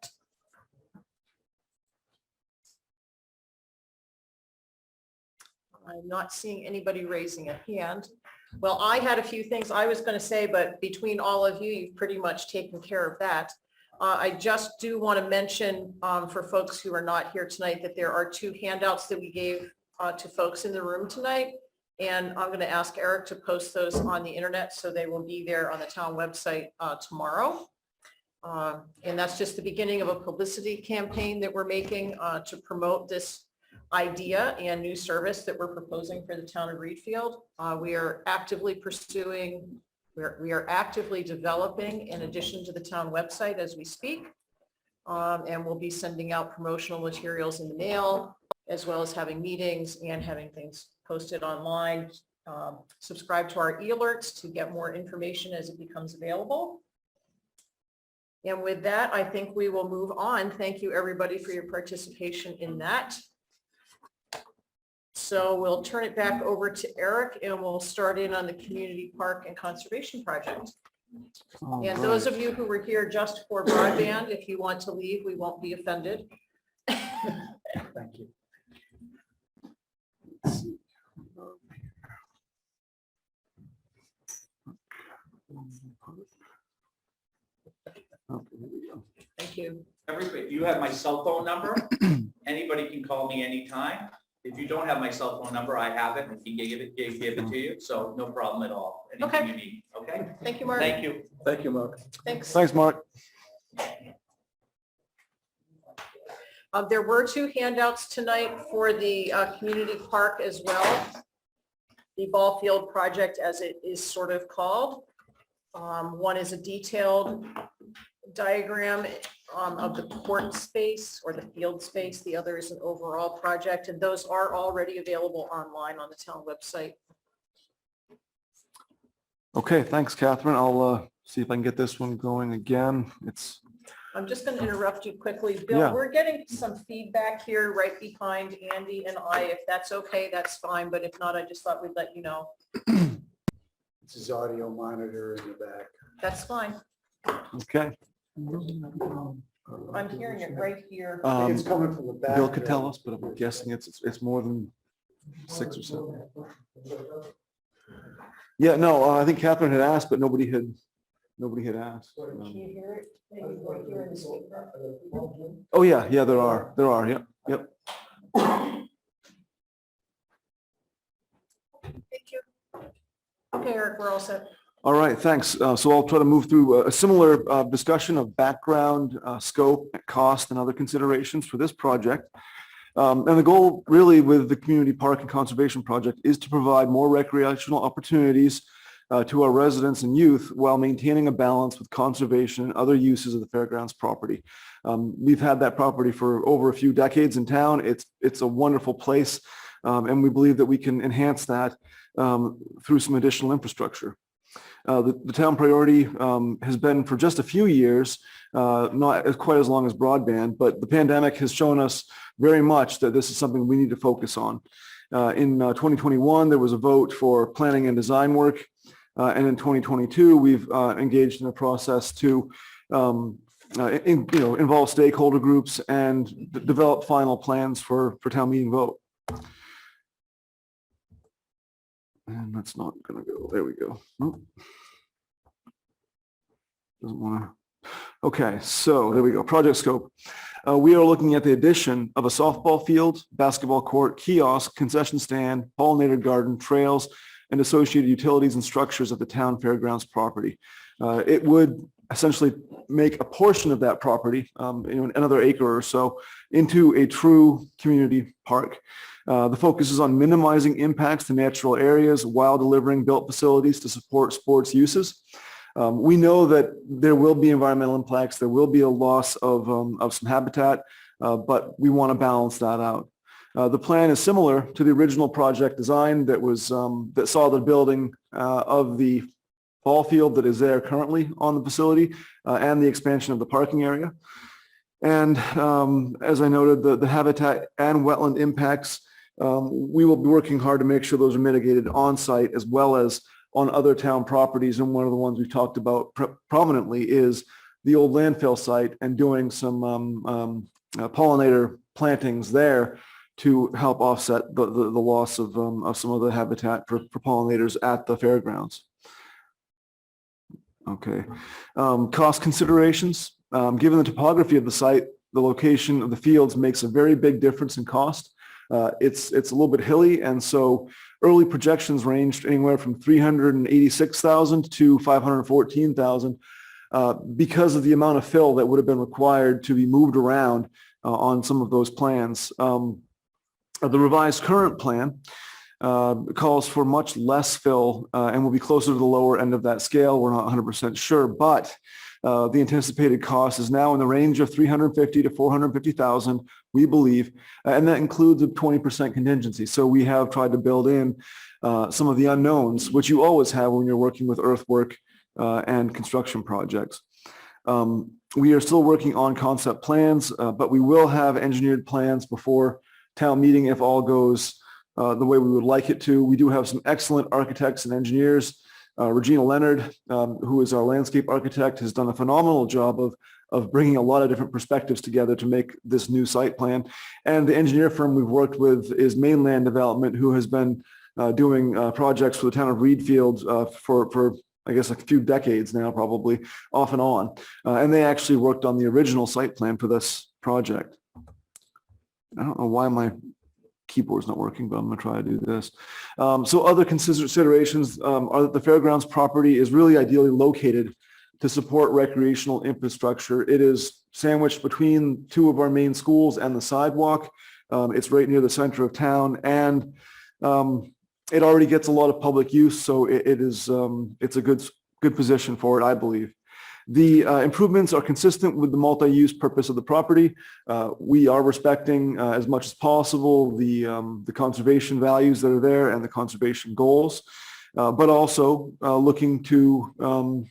I'm not seeing anybody raising a hand. Well, I had a few things I was going to say, but between all of you, you've pretty much taken care of that. I just do want to mention for folks who are not here tonight that there are 2 handouts that we gave to folks in the room tonight. And I'm going to ask Eric to post those on the internet, so they will be there on the town website tomorrow. And that's just the beginning of a publicity campaign that we're making to promote this idea and new service that we're proposing for the town of Readfield. We are actively pursuing, we are actively developing in addition to the town website as we speak. And we'll be sending out promotional materials in the mail, as well as having meetings and having things posted online. Subscribe to our e-alerts to get more information as it becomes available. And with that, I think we will move on. Thank you, everybody, for your participation in that. So we'll turn it back over to Eric and we'll start in on the community park and conservation project. And those of you who were here just for broadband, if you want to leave, we won't be offended. Thank you. Thank you. Everybody, you have my cell phone number. Anybody can call me anytime. If you don't have my cell phone number, I have it and can give it to you. So no problem at all. Anything you need. Okay. Thank you, Mark. Thank you. Thank you, Mark. Thanks. Thanks, Mark. There were 2 handouts tonight for the community park as well. The ball field project, as it is sort of called. One is a detailed diagram of the court space or the field space. The other is an overall project, and those are already available online on the town website. Okay, thanks, Catherine. I'll see if I can get this one going again. I'm just going to interrupt you quickly. Bill, Yeah. we're getting some feedback here right behind Andy and I. If that's okay, that's fine. But if not, I just thought we'd let you know. This is audio monitor in the back. That's fine. Okay. I'm hearing it right here. I think it's coming from the back. Bill could tell us, but I'm guessing it's more than 6 or 7. Yeah, no, I think Catherine had asked, but nobody had asked. Can you hear it? Maybe right here in the speaker. Oh, yeah, there are, yep. Thank you. Okay, Eric, we're all set. All right, thanks. So I'll try to move through a similar discussion of background, scope, cost, and other considerations for this project. And the goal really with the community park and conservation project is to provide more recreational opportunities to our residents and youth while maintaining a balance with conservation and other uses of the fairgrounds property. We've had that property for over a few decades in town. It's a wonderful place, and we believe that we can enhance that through some additional infrastructure. The town priority has been for just a few years, not quite as long as broadband, but the pandemic has shown us very much that this is something we need to focus on. In 2021, there was a vote for planning and design work. And in 2022, we've engaged in a process to involve stakeholder groups and develop final plans for town meeting vote. And that's not going to go. There we go. Nope. Doesn't want to. Okay, so there we go. Project scope. We are looking at the addition of a softball field, basketball court, kiosk, concession stand, pollinated garden, trails, and associated utilities and structures of the town fairgrounds property. It would essentially make a portion of that property, another acre or so, into a true community park. The focus is on minimizing impacts to natural areas while delivering built facilities to support sports uses. We know that there will be environmental impacts, there will be a loss of some habitat, but we want to balance that out. The plan is similar to the original project design that was that saw the building of the ball field that is there currently on the facility and the expansion of the parking area. And as I noted, the habitat and wetland impacts, we will be working hard to make sure those are mitigated on site as well as on other town properties. And one of the ones we've talked about prominently is the old landfill site and doing some pollinator plantings there to help offset the loss of some of the habitat for pollinators at the fairgrounds. Okay. Cost considerations. Given the topography of the site, the location of the fields makes a very big difference in cost. It's a little bit hilly, and so early projections ranged anywhere from $386,000 to $514,000 because of the amount of fill that would have been required to be moved around on some of those plans. The revised current plan calls for much less fill and will be closer to the lower end of that scale. We're not 100% sure, but the anticipated cost is now in the range of $350,000 to $450,000, we believe, and that includes a 20% contingency. So we have tried to build in some of the unknowns, which you always have when you're working with earthwork and construction projects. We are still working on concept plans, but we will have engineered plans before town meeting if all goes the way we would like it to. We do have some excellent architects and engineers. Regina Leonard, who is our landscape architect, has done a phenomenal job of bringing a lot of different perspectives together to make this new site plan. And the engineer firm we've worked with is Mainland Development, who has been doing projects for the town of Readfield for I guess a few decades now, probably off and on. And they actually worked on the original site plan for this project. I don't know why my keyboard's not working, but I'm going to try to do this. So other considerations are that the fairgrounds property is really ideally located to support recreational infrastructure. It is sandwiched between two of our main schools and the sidewalk. It's right near the center of town, and it already gets a lot of public use, so it's a good position for it, I believe. The improvements are consistent with the multi-use purpose of the property. We are respecting as much as possible the conservation values that are there and the conservation goals, but also looking to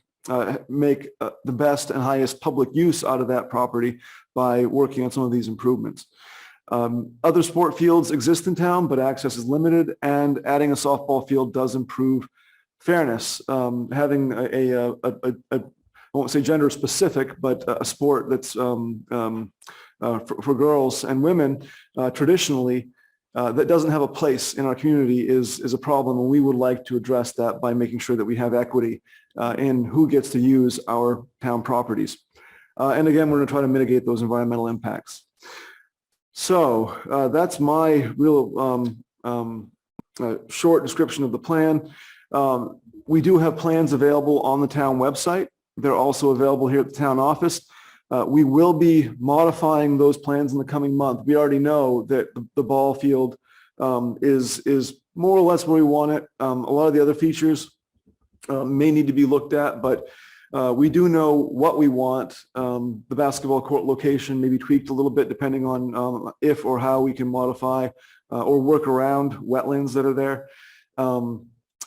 make the best and highest public use out of that property by working on some of these improvements. Other sport fields exist in town, but access is limited, and adding a softball field does improve fairness. Having I won't say gender specific, but a sport that's for girls and women traditionally that doesn't have a place in our community is a problem, and we would like to address that by making sure that we have equity in who gets to use our town properties. And again, we're going to try to mitigate those environmental impacts. So that's my real short description of the plan. We do have plans available on the town website. They're also available here at the town office. We will be modifying those plans in the coming month. We already know that the ball field is more or less where we want it. A lot of the other features may need to be looked at, but we do know what we want. The basketball court location may be tweaked a little bit depending on if or how we can modify or work around wetlands that are there.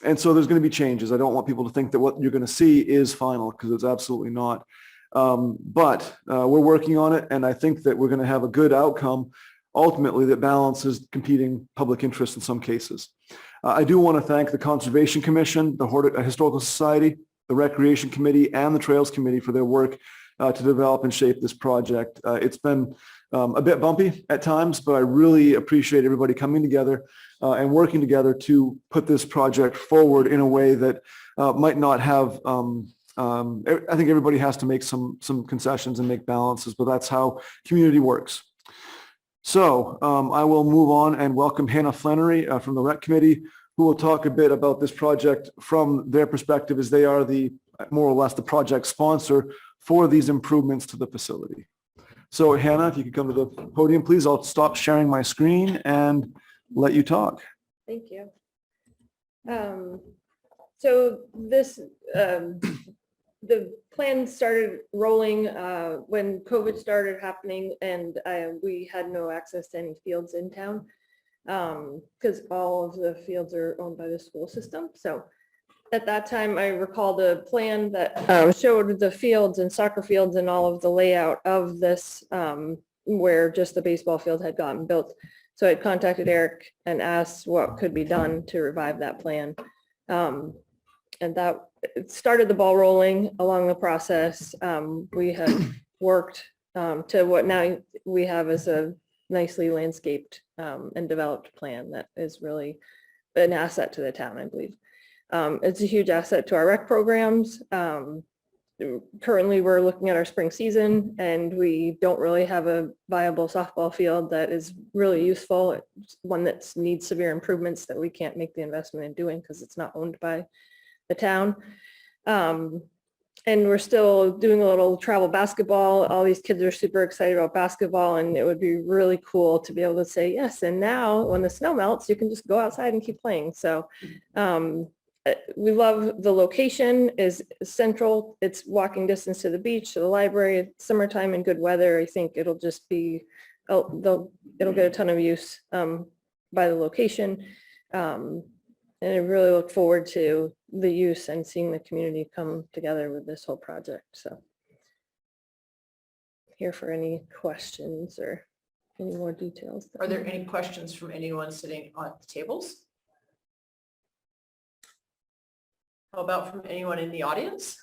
And so there's going to be changes. I don't want people to think that what you're going to see is final, because it's absolutely not. But we're working on it, and I think that we're going to have a good outcome ultimately that balances competing public interests in some cases. I do want to thank the Conservation Commission, the Historical Society, the Recreation Committee, and the Trails Committee for their work to develop and shape this project. It's been a bit bumpy at times, but I really appreciate everybody coming together and working together to put this project forward in a way that might not have, I think everybody has to make some concessions and make balances, but that's how community works. So I will move on and welcome Hannah Flannery from the Rec Committee, who will talk a bit about this project from their perspective, as they are the more or less the project sponsor for these improvements to the facility. So Hannah, if you could come to the podium, please. I'll stop sharing my screen and let you talk. Thank you. So this, the plan started rolling when COVID started happening, and we had no access to any fields in town because all of the fields are owned by the school system. So at that time, I recall the plan that showed the fields and soccer fields and all of the layout of this, where just the baseball field had gotten built. So I contacted Eric and asked what could be done to revive that plan. And that it started the ball rolling along the process. We have worked to what now we have as a nicely landscaped and developed plan that is really an asset to the town, I believe. It's a huge asset to our rec programs. Currently, we're looking at our spring season and we don't really have a viable softball field that is really useful. It's one that needs severe improvements that we can't make the investment in doing because it's not owned by the town. And we're still doing a little travel basketball. All these kids are super excited about basketball, and it would be really cool to be able to say, yes, and now when the snow melts, you can just go outside and keep playing. So we love the location is central. It's walking distance to the beach, to the library. Summertime and good weather, I think it'll just be, it'll get a ton of use by the location. And I really look forward to the use and seeing the community come together with this whole project. So here for any questions or any more details. Are there any questions from anyone sitting on the tables? How about from anyone in the audience?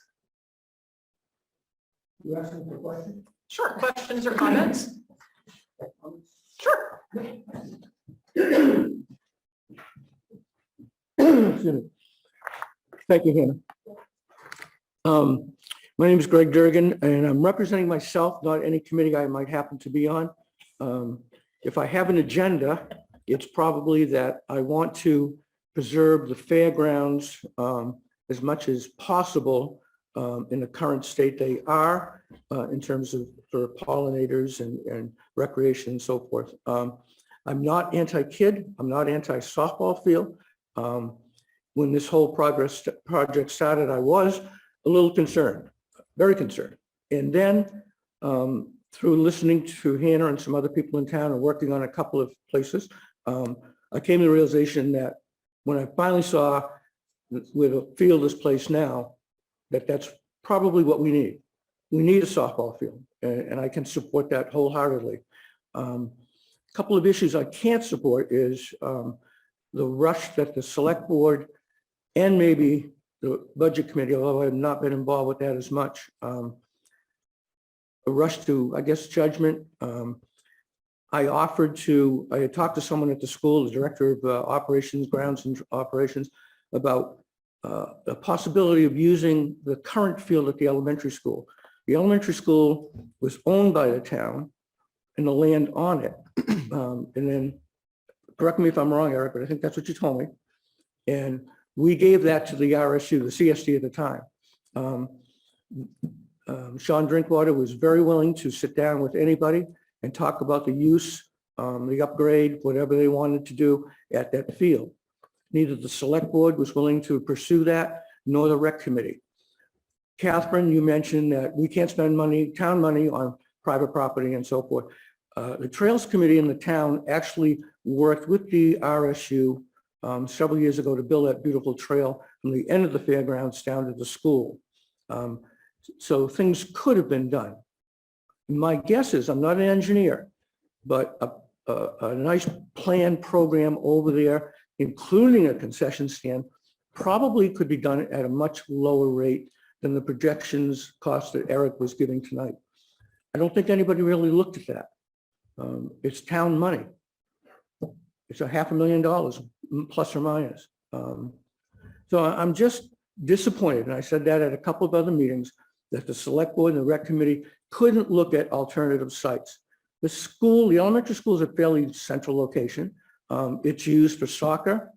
You asking for a question? Sure, questions or comments? Sure. Excuse me. Thank you, Hannah. My name is Greg Durgan, and I'm representing myself, not any committee I might happen to be on. If I have an agenda, it's probably that I want to preserve the fairgrounds as much as possible in the current state they are in terms of for pollinators and recreation and so forth. I'm not anti-kid. I'm not anti-softball field. When this whole project started, I was a little concerned, very concerned. And then through listening to Hannah and some other people in town and working on a couple of places, I came to the realization that when I finally saw where the field is placed now, that's probably what we need. We need a softball field, and I can support that wholeheartedly. A couple of issues I can't support is the rush that the select board and maybe the budget committee, although I have not been involved with that as much, a rush to, I guess, judgment. I had talked to someone at the school, the director of operations, grounds and operations, about the possibility of using the current field at the elementary school. The elementary school was owned by the town and the land on it. And then, correct me if I'm wrong, Eric, but I think that's what you told me. And we gave that to the RSU, the CSD at the time. Sean Drinkwater was very willing to sit down with anybody and talk about the use, the upgrade, whatever they wanted to do at that field. Neither the select board was willing to pursue that, nor the rec committee. Catherine, you mentioned that we can't spend money, town money on private property and so forth. The Trails Committee in the town actually worked with the RSU several years ago to build that beautiful trail from the end of the fairgrounds down to the school. So things could have been done. My guess is, I'm not an engineer, but a nice planned program over there, including a concession stand, probably could be done at a much lower rate than the projections cost that Eric was giving tonight. I don't think anybody really looked at that. It's town money. It's $500,000 plus or minus. So I'm just disappointed, and I said that at a couple of other meetings, that the select board and the rec committee couldn't look at alternative sites. The school, the elementary school is a fairly central location. It's used for soccer.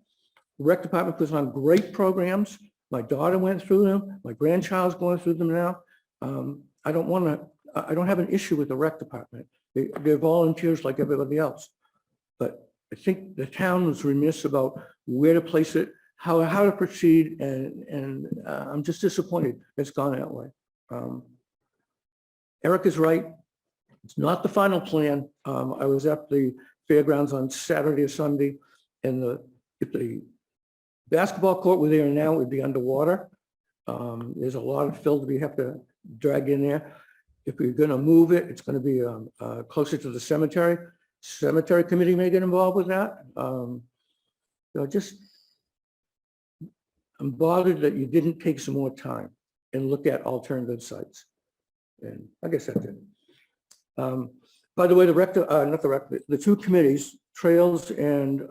The rec department puts on great programs. My daughter went through them. My grandchild's going through them now. I don't have an issue with the rec department. They're volunteers like everybody else. But I think the town was remiss about where to place it, how to proceed, and I'm just disappointed it's gone that way. Eric is right. It's not the final plan. I was at the fairgrounds on Saturday or Sunday, and the Basketball court where they are now would be underwater. There's a lot of fill that we have to drag in there. If we're going to move it, it's going to be closer to the cemetery. Cemetery committee may get involved with that. Just, I'm bothered that you didn't take some more time and look at alternative sites. And I guess that's it. By the way, the two committees, Trails and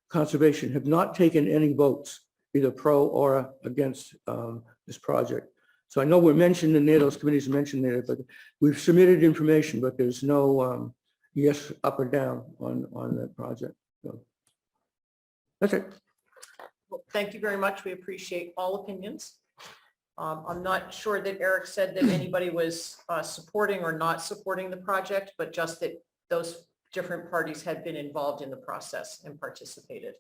Conservation, have not taken any votes, either pro or against this project. So I know we're mentioned in there, those committees are mentioned there, but we've submitted information, but there's no yes up or down on that project. So that's it. Well, thank you very much. We appreciate all opinions. I'm not sure that Eric said that anybody was supporting or not supporting the project, but just that those different parties had been involved in the process and participated.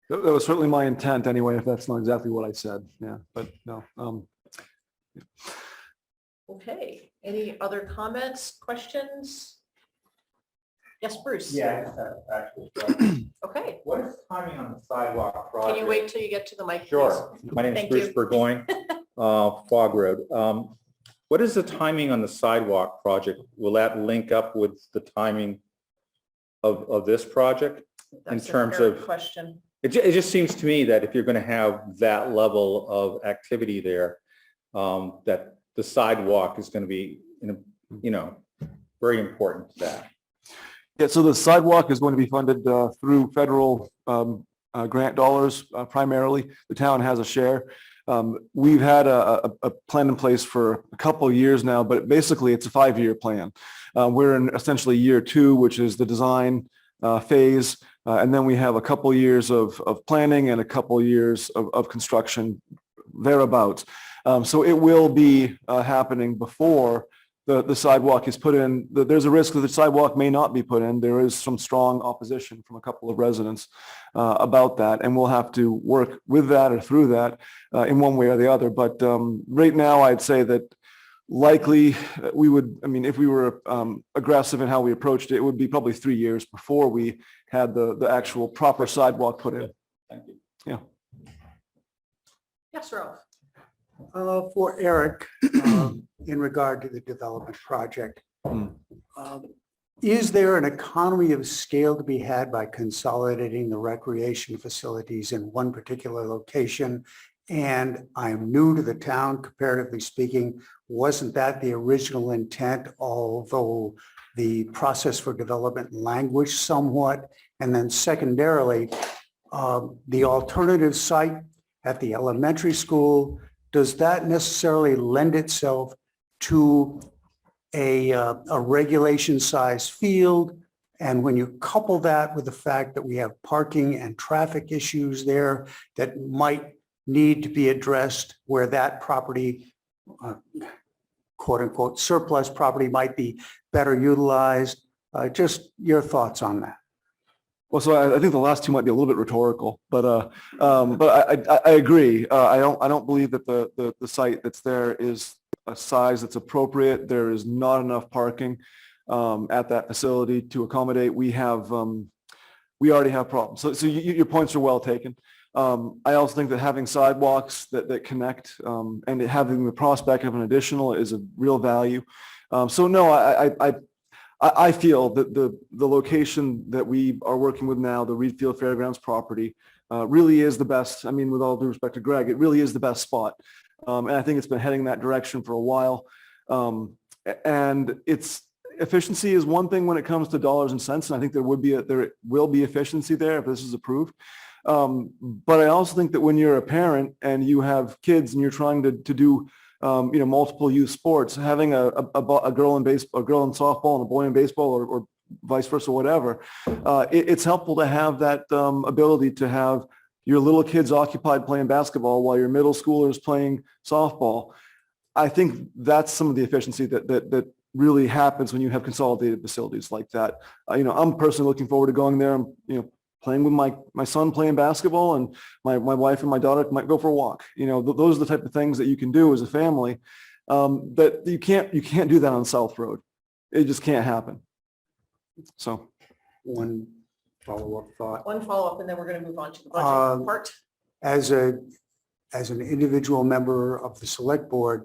That was certainly my intent anyway, if that's not exactly what I said. Yeah, but no. Okay, any other comments, questions? Yes, Bruce? Yeah, actually. Okay, What is timing on the sidewalk project? can you wait till you get to the mic, please? Sure. My name is Thank Bruce you. Burgoyne, Fog Road. What is the timing on the sidewalk project? Will that link up with the timing of this project? That's an terms Eric of- question. It just seems to me that if you're going to have that level of activity there, that the sidewalk is going to be, very important to that. Yeah, so the sidewalk is going to be funded through federal grant dollars primarily. The town has a share. We've had a plan in place for a couple of years now, but basically it's a 5-year plan. We're in essentially year 2, which is the design phase. And then we have a couple years of planning and a couple years of construction thereabouts. So it will be happening before the sidewalk is put in. There's a risk that the sidewalk may not be put in. There is some strong opposition from a couple of residents about that, and we'll have to work with that or through that in one way or the other. But right now, I'd say that likely we would, if we were aggressive in how we approached it, it would be probably 3 years before we had the actual proper sidewalk put in. Thank you. Yeah. Yes, Ralph? For Eric, in regard to the development project, is there an economy of scale to be had by consolidating the recreation facilities in one particular location? And I'm new to the town, comparatively speaking. Wasn't that the original intent, although the process for development languished somewhat? And then secondarily, the alternative site at the elementary school, does that necessarily lend itself to a regulation size field? And when you couple that with the fact that we have parking and traffic issues there that might need to be addressed, where that property, quote unquote, surplus property might be better utilized, just your thoughts on that. Well, so I think the last two might be a little bit rhetorical, but I agree. I don't believe that the site that's there is a size that's appropriate. There is not enough parking at that facility to accommodate. We already have problems. So your points are well taken. I also think that having sidewalks that connect and having the prospect of an additional is a real value. So no, I feel that the location that we are working with now, the Readfield Fairgrounds property, really is the best. With all due respect to Greg, it really is the best spot. And I think it's been heading that direction for a while. And its efficiency is one thing when it comes to dollars and cents. And I think there will be efficiency there if this is approved. But I also think that when you're a parent and you have kids and you're trying to do multiple youth sports, having a girl in baseball, a girl in softball and a boy in baseball or vice versa, whatever, it's helpful to have that ability to have your little kids occupied playing basketball while your middle schoolers playing softball. I think that's some of the efficiency that really happens when you have consolidated facilities like that. I'm personally looking forward to going there and, playing with my son playing basketball, and my wife and my daughter might go for a walk. Those are the type of things that you can do as a family that you can't do that on South Road. It just can't happen. So One follow-up thought. One follow-up, and then we're going to move on to the budget part. as an individual member of the select board,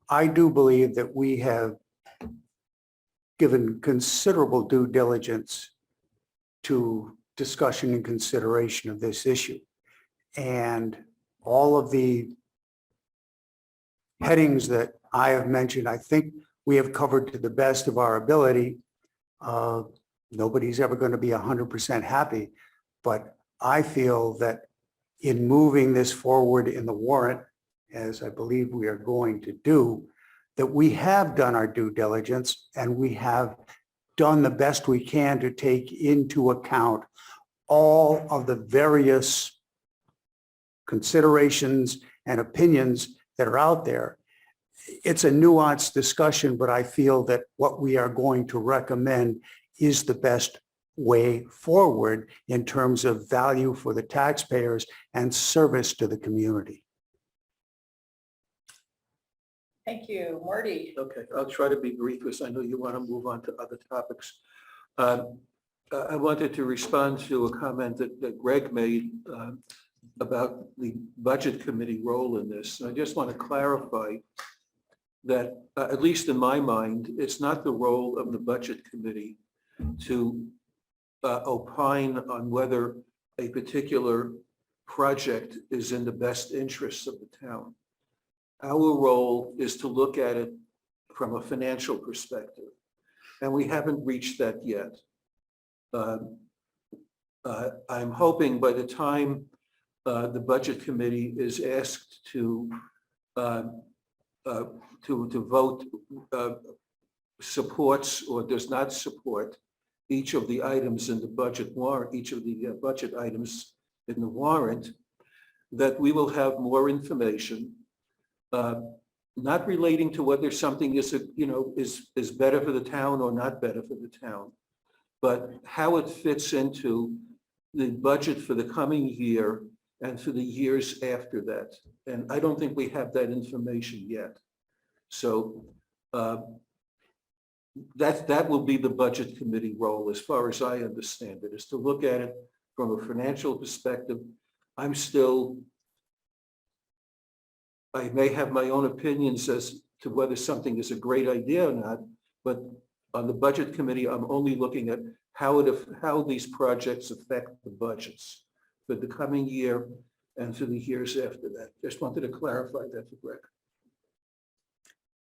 I do believe that we have given considerable due diligence to discussion and consideration of this issue. And all of the headings that I have mentioned, I think we have covered to the best of our ability. Nobody's ever going to be 100% happy, but I feel that in moving this forward in the warrant, as I believe we are going to do, that we have done our due diligence and we have done the best we can to take into account all of the various considerations and opinions that are out there. It's a nuanced discussion, but I feel that what we are going to recommend is the best way forward in terms of value for the taxpayers and service to the community. Thank you. Marty? Okay, I'll try to be brief because I know you want to move on to other topics. I wanted to respond to a comment that Greg made about the budget committee role in this. I just want to clarify that, at least in my mind, it's not the role of the budget committee to opine on whether a particular project is in the best interests of the town. Our role is to look at it from a financial perspective, and we haven't reached that yet. I'm hoping by the time the budget committee is asked to vote supports or does not support each of the items in the budget warrant, each of the budget items in the warrant, that we will have more information, not relating to whether something is, is better for the town or not better for the town, but how it fits into the budget for the coming year and for the years after that. And I don't think we have that information yet. So that will be the budget committee role, as far as I understand it, is to look at it from a financial perspective. I may have my own opinions as to whether something is a great idea or not, but on the budget committee, I'm only looking at how these projects affect the budgets for the coming year and for the years after that. Just wanted to clarify that for Greg.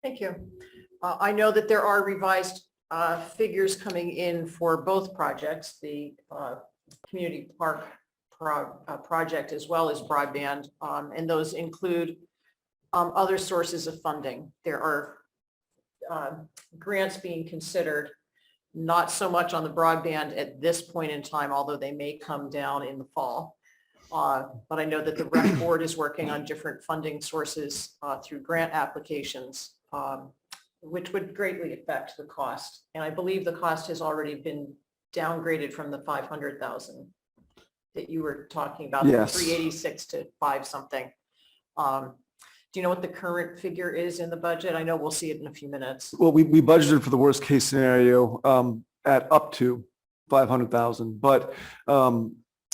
Thank you. I know that there are revised figures coming in for both projects, the community park project as well as broadband, and those include other sources of funding. There are grants being considered, not so much on the broadband at this point in time, although they may come down in the fall. But I know that the rec board is working on different funding sources through grant applications, which would greatly affect the cost. And I believe the cost has already been downgraded from the 500,000 that you were talking about, Yes. 386 to 5 something. Do you know what the current figure is in the budget? I know we'll see it in a few minutes. Well, we budgeted for the worst case scenario at up to 500,000, but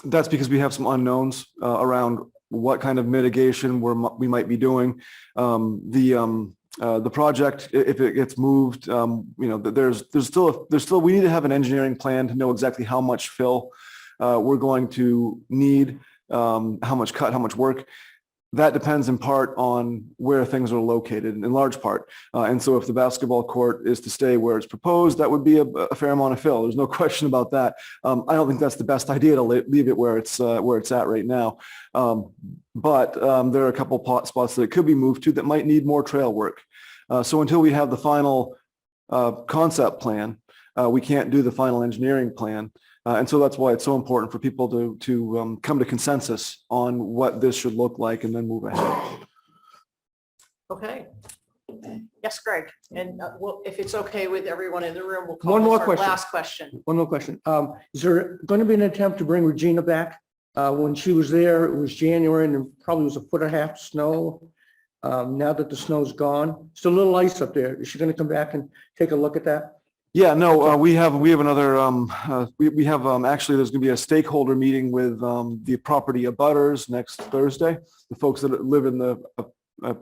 that's because we have some unknowns around what kind of mitigation we might be doing. The project, if it gets moved, there's still we need to have an engineering plan to know exactly how much fill we're going to need, how much cut, how much work. That depends in part on where things are located, in large part. And so if the basketball court is to stay where it's proposed, that would be a fair amount of fill. There's no question about that. I don't think that's the best idea to leave it where it's at right now. But there are a couple spots that it could be moved to that might need more trail work. So until we have the final concept plan, we can't do the final engineering plan. And so that's why it's so important for people to come to consensus on what this should look like and then move ahead. Okay. Yes, Greg. And if it's okay with everyone in the room, we'll call One this more our question. last question. One more question. Is there going to be an attempt to bring Regina back? When she was there, it was January and there probably was 1.5 feet of snow. Now that the snow's gone, still a little ice up there. Is she going to come back and take a look at that? Yeah, no, we have another, we have, actually, there's gonna be a stakeholder meeting with, the property abutters next Thursday. The folks that live in the,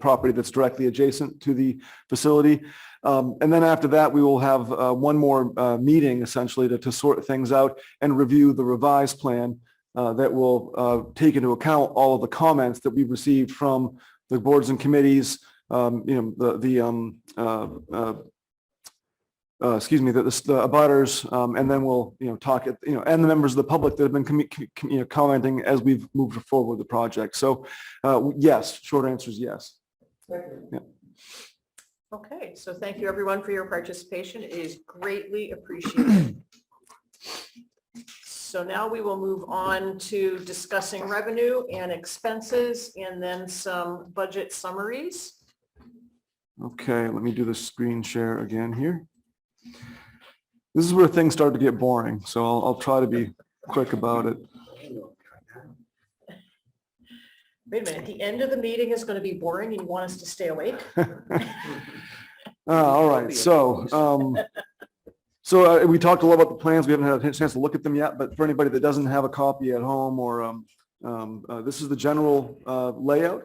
property that's directly adjacent to the facility. And then after that, we will have, one more, meeting essentially to sort things out and review the revised plan, that will, take into account all of the comments that we've received from the boards and committees, you know, excuse me, the abutters, and then we'll, you know, talk, you know, and the members of the public that have been you know, commenting as we've moved forward with the project. So, yes, short answer is yes. Yeah. Okay, so thank you everyone for your participation. It is greatly appreciated. So now we will move on to discussing revenue and expenses and then some budget summaries. Okay, let me do the screen share again here. This is where things start to get boring, so I'll try to be quick about it. Wait a minute, the end of the meeting is going to be boring and you want us to stay awake? All right, so we talked a lot about the plans. We haven't had a chance to look at them yet, but for anybody that doesn't have a copy at home or this is the general layout.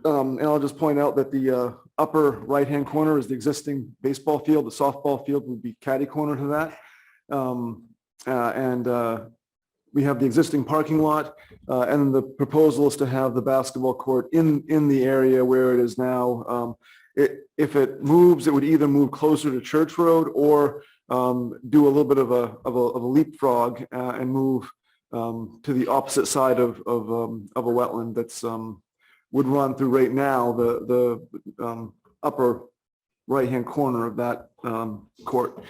And I'll just point out that the upper right-hand corner is the existing baseball field. The softball field would be catty corner to that. We have the existing parking lot, and the proposal is to have the basketball court in the area where it is now. If it moves, it would either move closer to Church Road or do a little bit of a leapfrog and move to the opposite side of a wetland that's would run through right now the upper right-hand corner of that court.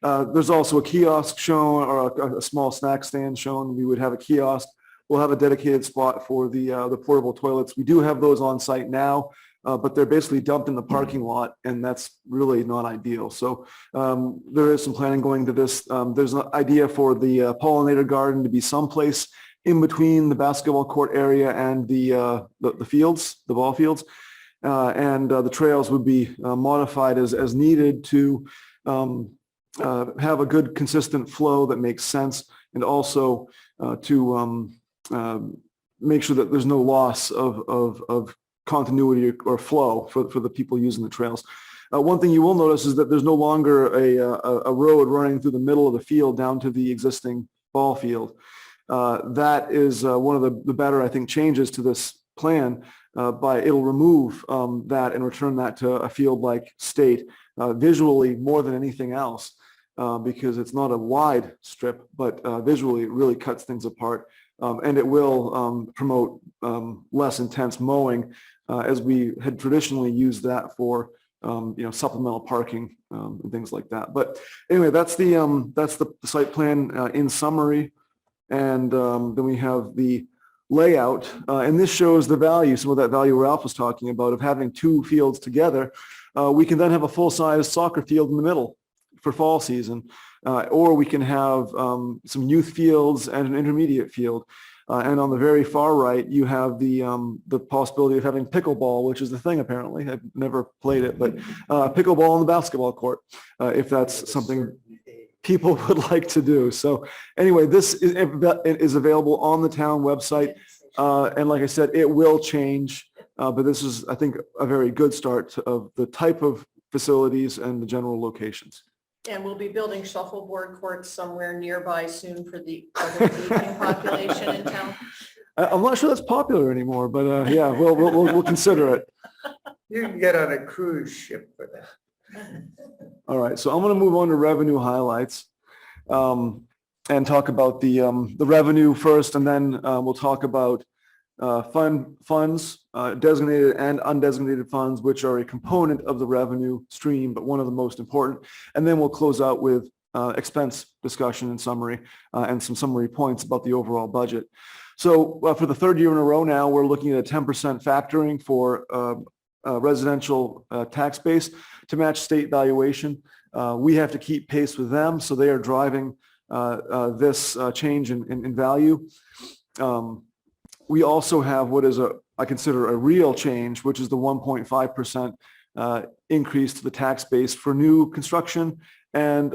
There's also a kiosk shown, or a small snack stand shown. We would have a kiosk. We'll have a dedicated spot for the portable toilets. We do have those on site now, but they're basically dumped in the parking lot, and that's really not ideal. So there is some planning going to this. There's an idea for the pollinator garden to be someplace in between the basketball court area and the fields, the ball fields, and the trails would be modified as needed to have a good consistent flow that makes sense, and also to make sure that there's no loss of continuity or flow for the people using the trails. One thing you will notice is that there's no longer a road running through the middle of the field down to the existing ball field. That is one of the better, I think, changes to this plan. It'll remove that and return that to a field-like state visually more than anything else, because it's not a wide strip, but visually it really cuts things apart, and it will promote less intense mowing, as we had traditionally used that for supplemental parking and things like that. But anyway, that's the site plan in summary. And then we have the layout, and this shows the value, some of that value Ralph was talking about, of having two fields together. We can then have a full-size soccer field in the middle for fall season, or we can have some youth fields and an intermediate field. And on the very far right, you have the possibility of having pickleball, which is the thing apparently. I've never played it, but pickleball on the basketball court, if that's something people would like to do. So anyway, this is available on the town website. And like I said, it will change, but this is, I think, a very good start of the type of facilities and the general locations. And we'll be building shuffleboard courts somewhere nearby soon for the other evening population in town. I'm not sure that's popular anymore, but yeah, we'll consider it. You can get on a cruise ship for that. All right, so I'm going to move on to revenue highlights and talk about the revenue first, and then we'll talk about funds, designated and undesignated funds, which are a component of the revenue stream, but one of the most important. And then we'll close out with expense discussion and summary, and some summary points about the overall budget. So for the third year in a row now, we're looking at a 10% factoring for residential tax base to match state valuation. We have to keep pace with them, so they are driving this change in value. We also have what is I consider a real change, which is the 1.5% increase to the tax base for new construction and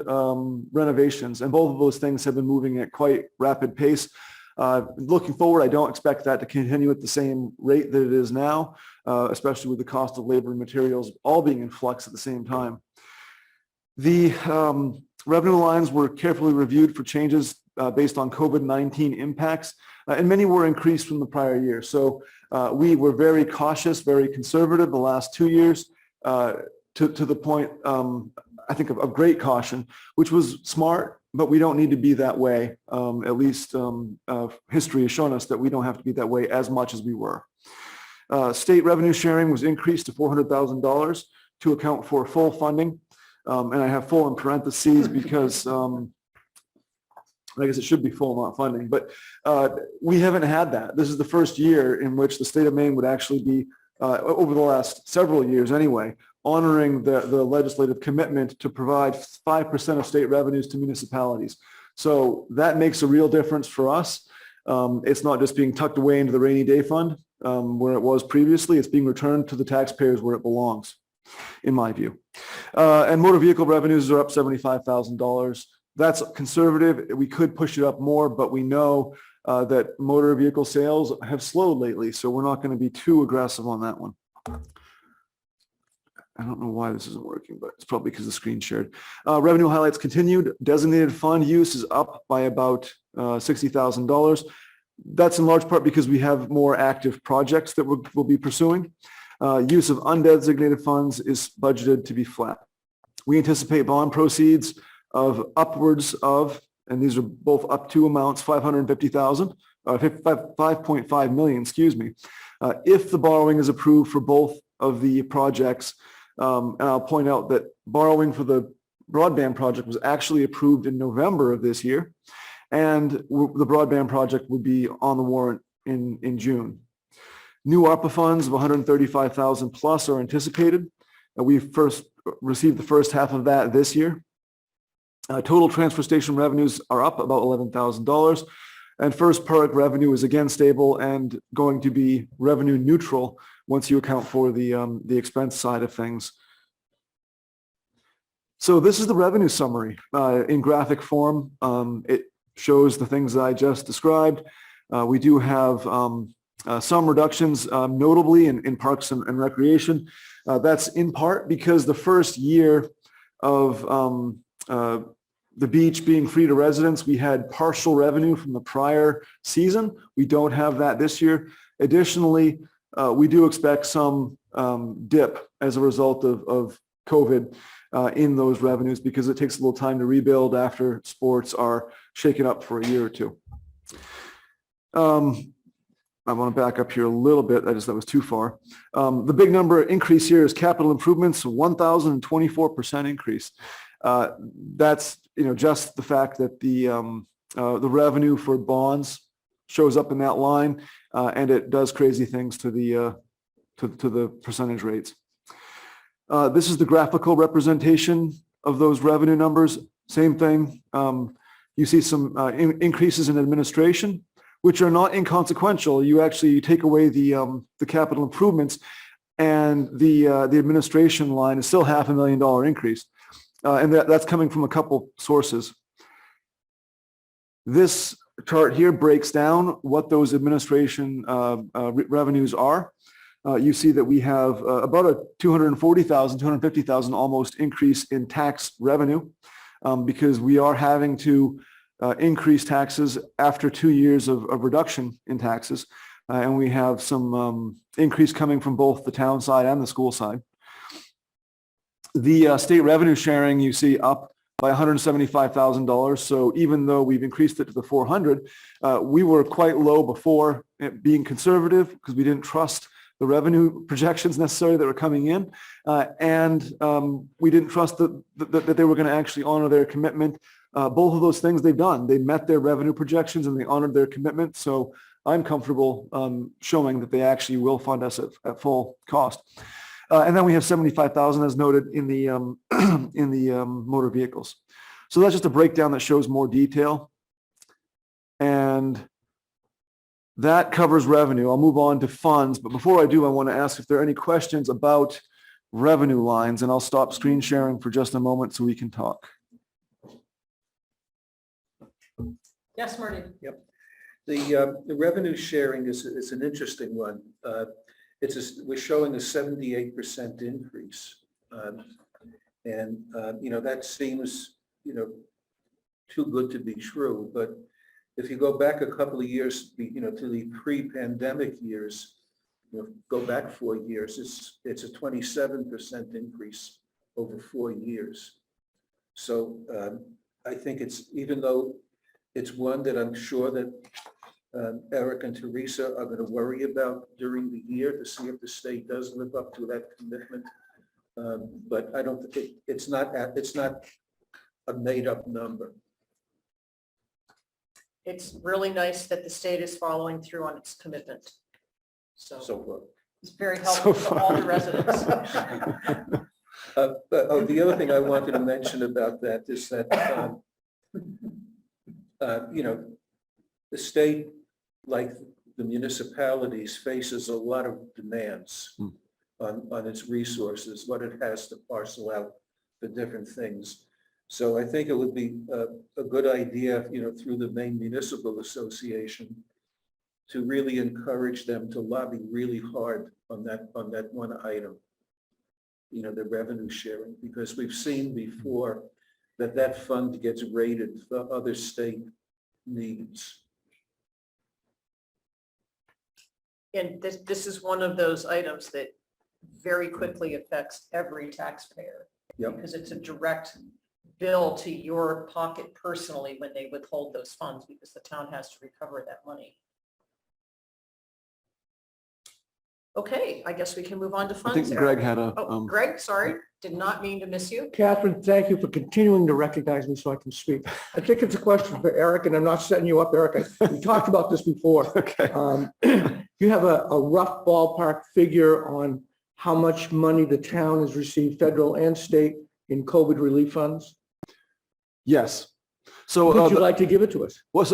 renovations. And both of those things have been moving at quite rapid pace. Looking forward, I don't expect that to continue at the same rate that it is now, especially with the cost of labor and materials all being in flux at the same time. The revenue lines were carefully reviewed for changes based on COVID-19 impacts, and many were increased from the prior year. So we were very cautious, very conservative the last 2 years to the point, I think, of great caution, which was smart, but we don't need to be that way. At least history has shown us that we don't have to be that way as much as we were. State revenue sharing was increased to $400,000 to account for full funding. And I have full in parentheses because I guess it should be full amount funding, but we haven't had that. This is the first year in which the state of Maine would actually be, over the last several years anyway, honoring the legislative commitment to provide 5% of state revenues to municipalities. So that makes a real difference for us. It's not just being tucked away into the rainy day fund where it was previously. It's being returned to the taxpayers where it belongs, in my view. And motor vehicle revenues are up $75,000. That's conservative. We could push it up more, but we know that motor vehicle sales have slowed lately, so we're not going to be too aggressive on that one. I don't know why this isn't working, but it's probably because the screen's shared. Revenue highlights continued. Designated fund use is up by about $60,000. That's in large part because we have more active projects that we'll be pursuing. Use of undesignated funds is budgeted to be flat. We anticipate bond proceeds of upwards of, and these are both up to amounts, 5.5 million, excuse me, if the borrowing is approved for both of the projects. And I'll point out that borrowing for the broadband project was actually approved in November of this year, and the broadband project would be on the warrant in June. New ARPA funds of 135,000 plus are anticipated. We first received the first half of that this year. Total transfer station revenues are up about $11,000, and First Park revenue is again stable and going to be revenue neutral once you account for the expense side of things. So this is the revenue summary in graphic form. It shows the things that I just described. We do have some reductions, notably in parks and recreation. That's in part because the first year of the beach being free to residents, we had partial revenue from the prior season. We don't have that this year. Additionally, we do expect some dip as a result of COVID in those revenues because it takes a little time to rebuild after sports are shaken up for a year or two. I want to back up here a little bit. That was too far. The big number increase here is capital improvements, 1,024% increase. That's just the fact that the revenue for bonds shows up in that line, and it does crazy things to the percentage rates. This is the graphical representation of those revenue numbers. Same thing. You see some increases in administration, which are not inconsequential. You take away the capital improvements, and the administration line is still $500,000 increase, and that's coming from a couple sources. This chart here breaks down what those administration revenues are. You see that we have about a $240,000, $250,000 almost increase in tax revenue because we are having to increase taxes after 2 years of reduction in taxes. And we have some increase coming from both the town side and the school side. The state revenue sharing you see up by $175,000. So even though we've increased it to the 400, we were quite low before, being conservative because we didn't trust the revenue projections necessarily that were coming in. And we didn't trust that they were going to actually honor their commitment. Both of those things they've done. They met their revenue projections and they honored their commitment. So I'm comfortable showing that they actually will fund us at full cost. And then we have 75,000 as noted in the motor vehicles. So that's just a breakdown that shows more detail. And that covers revenue. I'll move on to funds. But before I do, I want to ask if there are any questions about revenue lines, and I'll stop screen sharing for just a moment so we can talk. Yes, Marty? The revenue sharing is an interesting one. We're showing a 78% increase. That seems, too good to be true. But if you go back a couple of years, to the pre-pandemic years, go back 4 years, it's a 27% increase over 4 years. So I think even though it's one that I'm sure that Eric and Teresa are going to worry about during the year to see if the state does live up to that commitment. But I don't think it's not a made up number. It's really nice that the state is following through on its commitment. So So it's very helpful to all the residents. the other thing I wanted to mention about that is that, the state, like the municipalities, faces a lot of demands on its resources, what it has to parcel out for different things. So I think it would be a good idea, through the Maine Municipal Association, to really encourage them to lobby really hard on that one item, the revenue sharing, because we've seen before that fund gets rated for other state needs. And this is one of those items that very quickly affects every taxpayer. Yep. Because it's a direct bill to your pocket personally when they withhold those funds, because the town has to recover that money. Okay, I guess we can move on to funds. I think Eric. Greg had a. Oh, Greg, sorry, did not mean to miss you. Catherine, thank you for continuing to recognize me so I can speak. I think it's a question for Eric, and I'm not setting you up, Eric. We talked about this before. Okay. You have a rough ballpark figure on how much money the town has received, federal and state, in COVID relief funds? Yes. So Would you like to give it to us? well,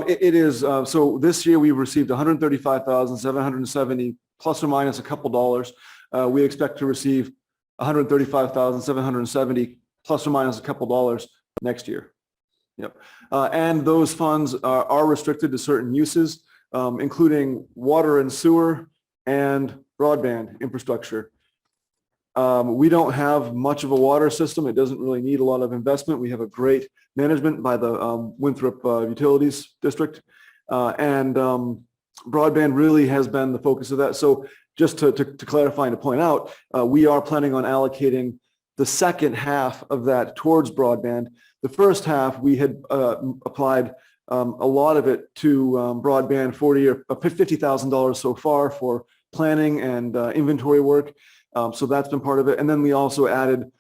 it is. So this year we received 135,770 plus or minus a couple dollars. We expect to receive 135,770 plus or minus a couple dollars next year. Yep. And those funds are restricted to certain uses, including water and sewer and broadband infrastructure. We don't have much of a water system. It doesn't really need a lot of investment. We have a great management by the Winthrop Utilities District. And broadband really has been the focus of that. So just to clarify and to point out, we are planning on allocating the second half of that towards broadband. The first half, we had applied a lot of it to broadband, $50,000 so far for planning and inventory work. So that's been part of it. And then we also added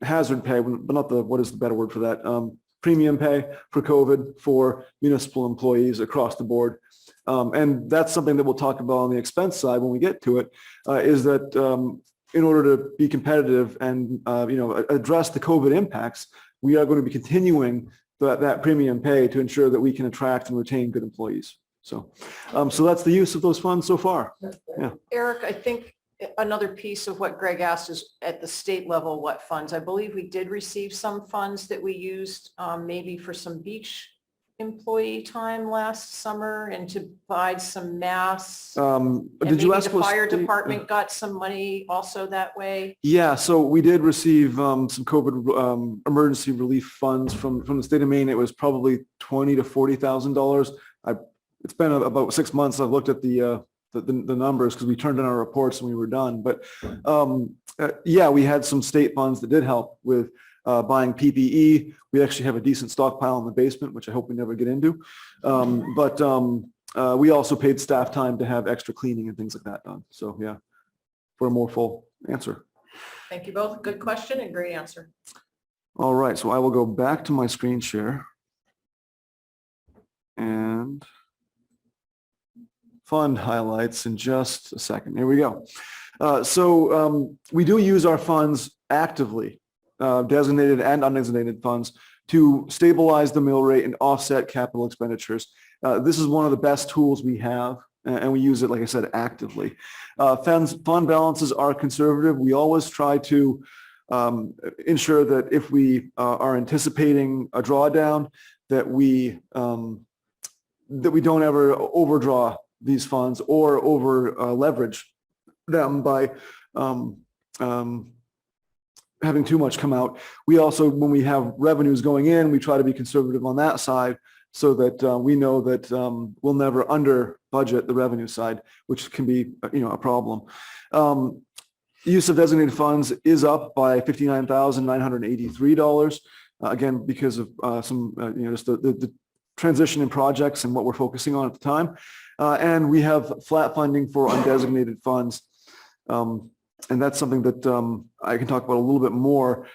hazard pay, but not what is the better word for that? Premium pay for COVID for municipal employees across the board. And that's something that we'll talk about on the expense side when we get to it, is that in order to be competitive and address the COVID impacts, we are going to be continuing that premium pay to ensure that we can attract and retain good employees. So that's the use of those funds so far. Yeah. Eric, I think another piece of what Greg asked is at the state level, what funds? I believe we did receive some funds that we used maybe for some beach employee time last summer and to buy some masks. Did you ask the fire department got some money also that way? Yeah, so we did receive some COVID emergency relief funds from the state of Maine. It was probably $20,000 to $40,000. It's been about 6 months. I've looked at the numbers because we turned in our reports and we were done. But yeah, we had some state funds that did help with buying PPE. We actually have a decent stockpile in the basement, which I hope we never get into. But we also paid staff time to have extra cleaning and things like that done. So yeah, for a more full answer. Thank you both. Good question and great answer. All right, so I will go back to my screen share. And fund highlights in just a second. Here we go. So we do use our funds actively, designated and undesignated funds, to stabilize the mill rate and offset capital expenditures. This is one of the best tools we have and we use it, like I said, actively. Fund balances are conservative. We always try to ensure that if we are anticipating a drawdown, that we don't ever overdraw these funds or over leverage them by having too much come out. We also, when we have revenues going in, we try to be conservative on that side so that we know that we'll never under budget the revenue side, which can be, a problem. Use of designated funds is up by $59,983. Again, because of some, just the transition in projects and what we're focusing on at the time. And we have flat funding for undesignated funds. And that's something that I can talk about a little bit more.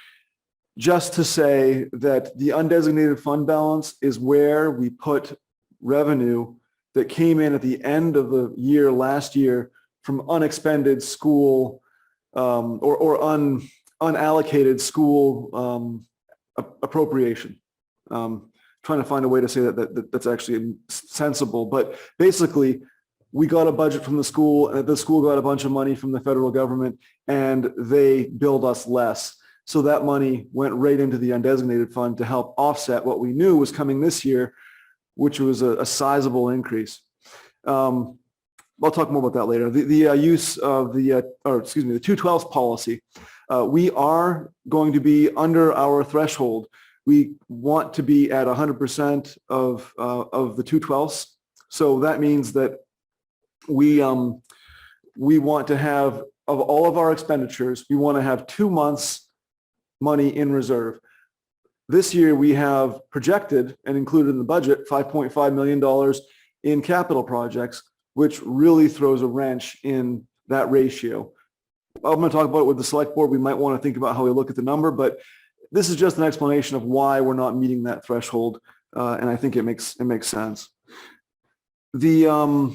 Just to say that the undesignated fund balance is where we put revenue that came in at the end of the year last year from unexpended school or unallocated school appropriation. Trying to find a way to say that's actually sensible, but basically we got a budget from the school and the school got a bunch of money from the federal government and they billed us less. So that money went right into the undesignated fund to help offset what we knew was coming this year, which was a sizable increase. I'll talk more about that later. The use of the 212 policy. We are going to be under our threshold. We want to be at 100% of the 212s. So that means that we want to have, of all of our expenditures, we want to have 2 months money in reserve. This year we have projected and included in the budget $5.5 million in capital projects, which really throws a wrench in that ratio. I'm going to talk about it with the select board. We might want to think about how we look at the number, but this is just an explanation of why we're not meeting that threshold, and I think it makes sense. The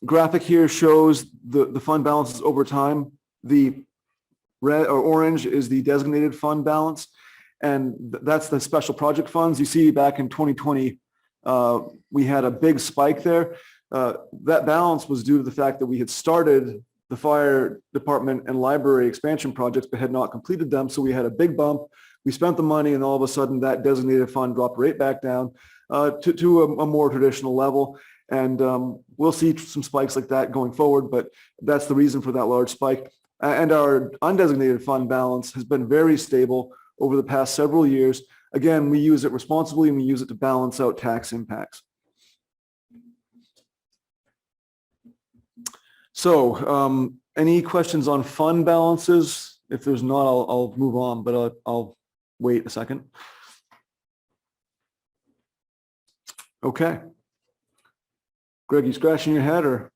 graphic here shows the fund balances over time. The red or orange is the designated fund balance, and that's the special project funds. You see back in 2020, we had a big spike there. That balance was due to the fact that we had started the fire department and library expansion projects, but had not completed them. So we had a big bump. We spent the money, and all of a sudden that designated fund dropped right back down to a more traditional level. And we'll see some spikes like that going forward, but that's the reason for that large spike. And our undesignated fund balance has been very stable over the past several years. Again, we use it responsibly and we use it to balance out tax impacts. So any questions on fund balances? If there's not, I'll move on, but I'll wait a second. Okay. Greg, you scratching your head or?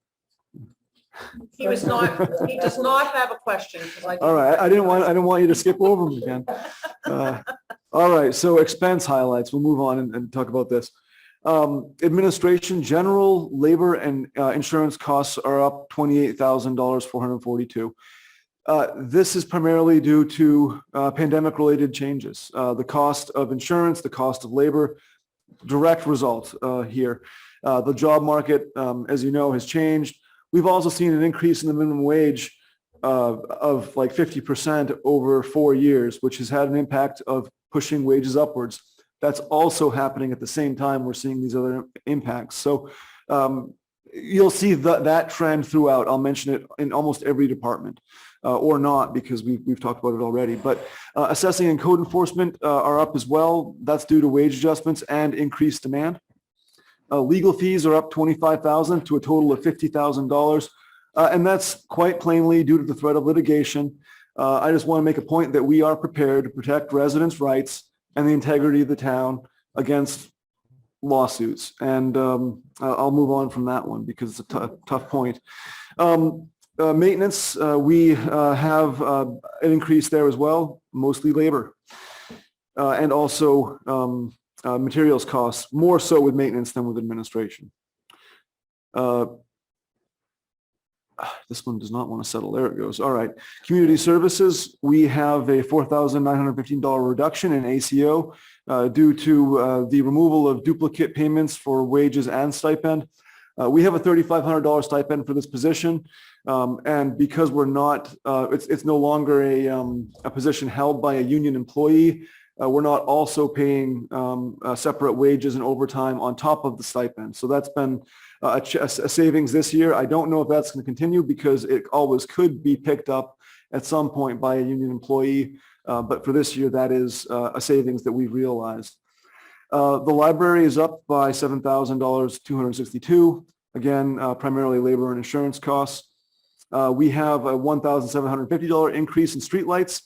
He does not have a question. All right, I didn't want you to skip over them again. All right, so expense highlights. We'll move on and talk about this. Administration, general, labor, and insurance costs are up $28,442. This is primarily due to pandemic-related changes. The cost of insurance, the cost of labor, direct result here. The job market, as you know, has changed. We've also seen an increase in the minimum wage of like 50% over 4 years, which has had an impact of pushing wages upwards. That's also happening at the same time we're seeing these other impacts. So you'll see that trend throughout. I'll mention it in almost every department or not, because we've talked about it already. But assessing and code enforcement are up as well. That's due to wage adjustments and increased demand. Legal fees are up $25,000 to a total of $50,000. And that's quite plainly due to the threat of litigation. I just want to make a point that we are prepared to protect residents' rights and the integrity of the town against lawsuits. And I'll move on from that one because it's a tough point. Maintenance, we have an increase there as well, mostly labor. And also materials costs, more so with maintenance than with administration. This one does not want to settle. There it goes. All right. Community services, we have a $4,915 reduction in ACO due to the removal of duplicate payments for wages and stipend. We have a $3,500 stipend for this position. And because we're not, it's no longer a position held by a union employee, we're not also paying separate wages and overtime on top of the stipend. So that's been a savings this year. I don't know if that's going to continue because it always could be picked up at some point by a union employee. But for this year, that is a savings that we've realized. The library is up by $7,262. Again, primarily labor and insurance costs. We have a $1,750 increase in streetlights.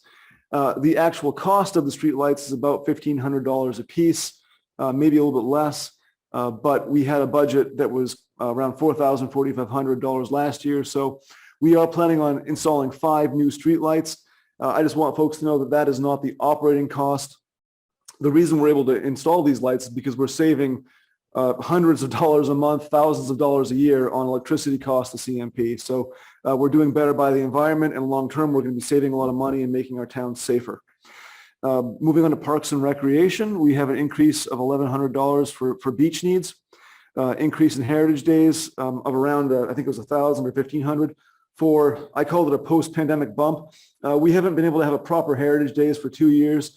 The actual cost of the streetlights is about $1,500 a piece, maybe a little bit less. But we had a budget that was around $4,500 last year. So we are planning on installing 5 new streetlights. I just want folks to know that that is not the operating cost. The reason we're able to install these lights is because we're saving hundreds of dollars a month, thousands of dollars a year on electricity costs to CMP. So we're doing better by the environment, and long term, we're going to be saving a lot of money and making our towns safer. Moving on to Parks and Recreation, we have an increase of $1,100 for beach needs, increase in Heritage Days of around, I think it was 1,000 or 1,500 for, I called it a post-pandemic bump. We haven't been able to have a proper Heritage Days for 2 years.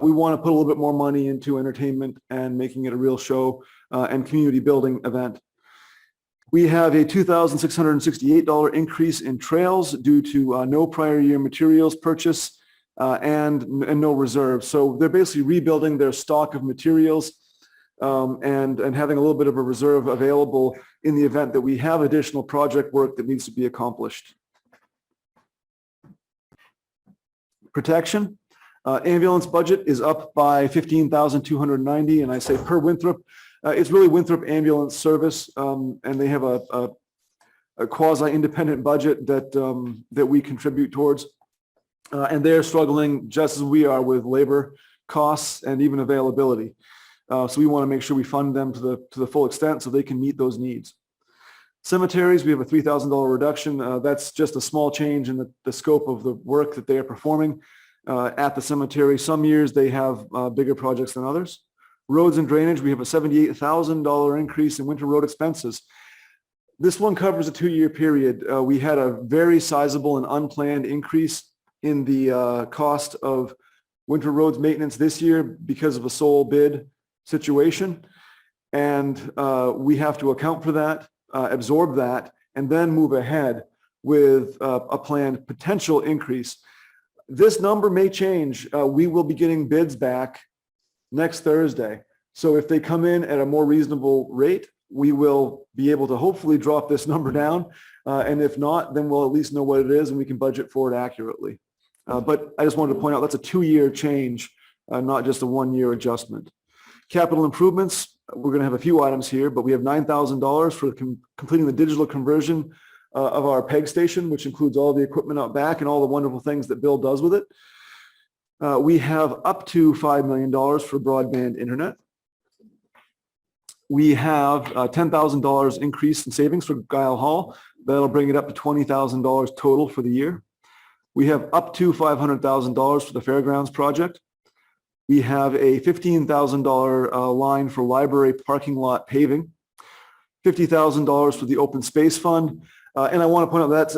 We want to put a little bit more money into entertainment and making it a real show and community building event. We have a $2,668 increase in trails due to no prior year materials purchase and no reserve. So they're basically rebuilding their stock of materials and having a little bit of a reserve available in the event that we have additional project work that needs to be accomplished. Protection. Ambulance budget is up by $15,290, and I say per Winthrop. It's really Winthrop Ambulance Service, and they have a quasi-independent budget that we contribute towards, and they're struggling just as we are with labor costs and even availability. So we want to make sure we fund them to the full extent so they can meet those needs. Cemeteries, we have a $3,000 reduction. That's just a small change in the scope of the work that they are performing at the cemetery. Some years they have bigger projects than others. Roads and drainage, we have a $78,000 increase in winter road expenses. This one covers a 2-year period. We had a very sizable and unplanned increase in the cost of winter roads maintenance this year because of a sole bid situation. And we have to account for that, absorb that, and then move ahead with a planned potential increase. This number may change. We will be getting bids back next Thursday. So if they come in at a more reasonable rate, we will be able to hopefully drop this number down. And if not, then we'll at least know what it is and we can budget for it accurately. But I just wanted to point out that's a 2-year change, not just a 1-year adjustment. Capital improvements, we're going to have a few items here, but we have $9,000 for completing the digital conversion of our PEG station, which includes all the equipment out back and all the wonderful things that Bill does with it. We have up to $5 million for broadband internet. We have $10,000 increase in savings for Guile Hall. That'll bring it up to $20,000 total for the year. We have up to $500,000 for the Fairgrounds project. We have a $15,000 line for library parking lot paving, $50,000 for the open space fund. And I want to point out that's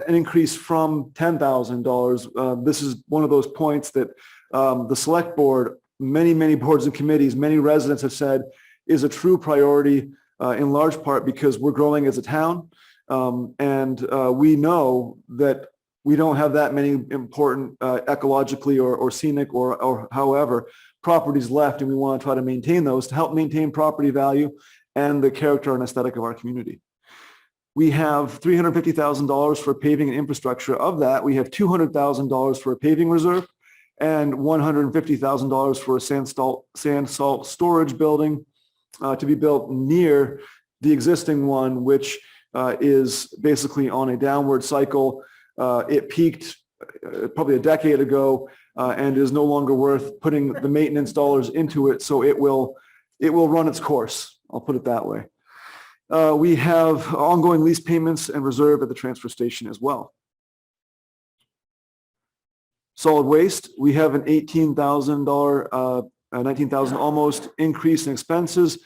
an increase from $10,000. This is one of those points that the select board, many boards and committees, many residents have said is a true priority in large part because we're growing as a town. And we know that we don't have that many important ecologically or scenic or however properties left. And we want to try to maintain those to help maintain property value and the character and aesthetic of our community. We have $350,000 for paving and infrastructure. Of that, we have $200,000 for a paving reserve and $150,000 for a sand salt storage building to be built near the existing one, which is basically on a downward cycle. It peaked probably a decade ago and is no longer worth putting the maintenance dollars into it. So it will run its course. I'll put it that way. We have ongoing lease payments and reserve at the transfer station as well. Solid waste, we have an $18,000, $19,000 almost increase in expenses.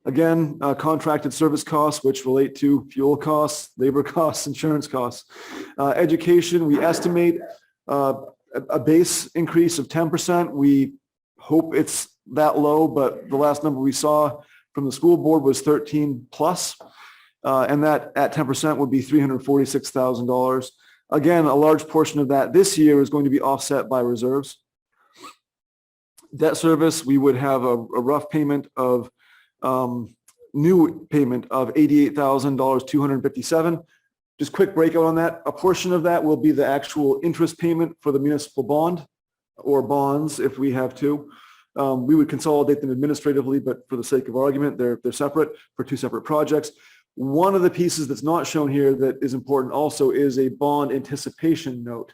Again, contracted service costs, which relate to fuel costs, labor costs, insurance costs. Education, we estimate a base increase of 10%. We hope it's that low, but the last number we saw from the school board was 13 plus. And that at 10% would be $346,000. Again, a large portion of that this year is going to be offset by reserves. Debt service, we would have a rough payment of new payment of $88,257. Just quick breakout on that. A portion of that will be the actual interest payment for the municipal bond or bonds if we have to. We would consolidate them administratively, but for the sake of argument, they're separate for two separate projects. One of the pieces that's not shown here that is important also is a bond anticipation note,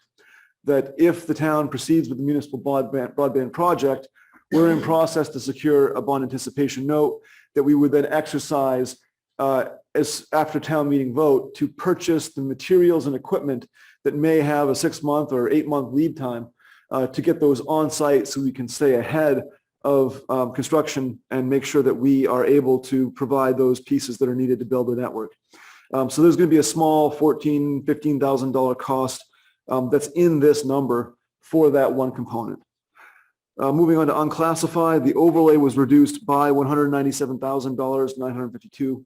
that if the town proceeds with the municipal broadband project, we're in process to secure a bond anticipation note that we would then exercise as after town meeting vote to purchase the materials and equipment that may have a 6-month or 8-month lead time to get those on site so we can stay ahead of construction and make sure that we are able to provide those pieces that are needed to build the network. So there's going to be a small $14,000, $15,000 cost that's in this number for that one component. Moving on to unclassified, the overlay was reduced by $197,952.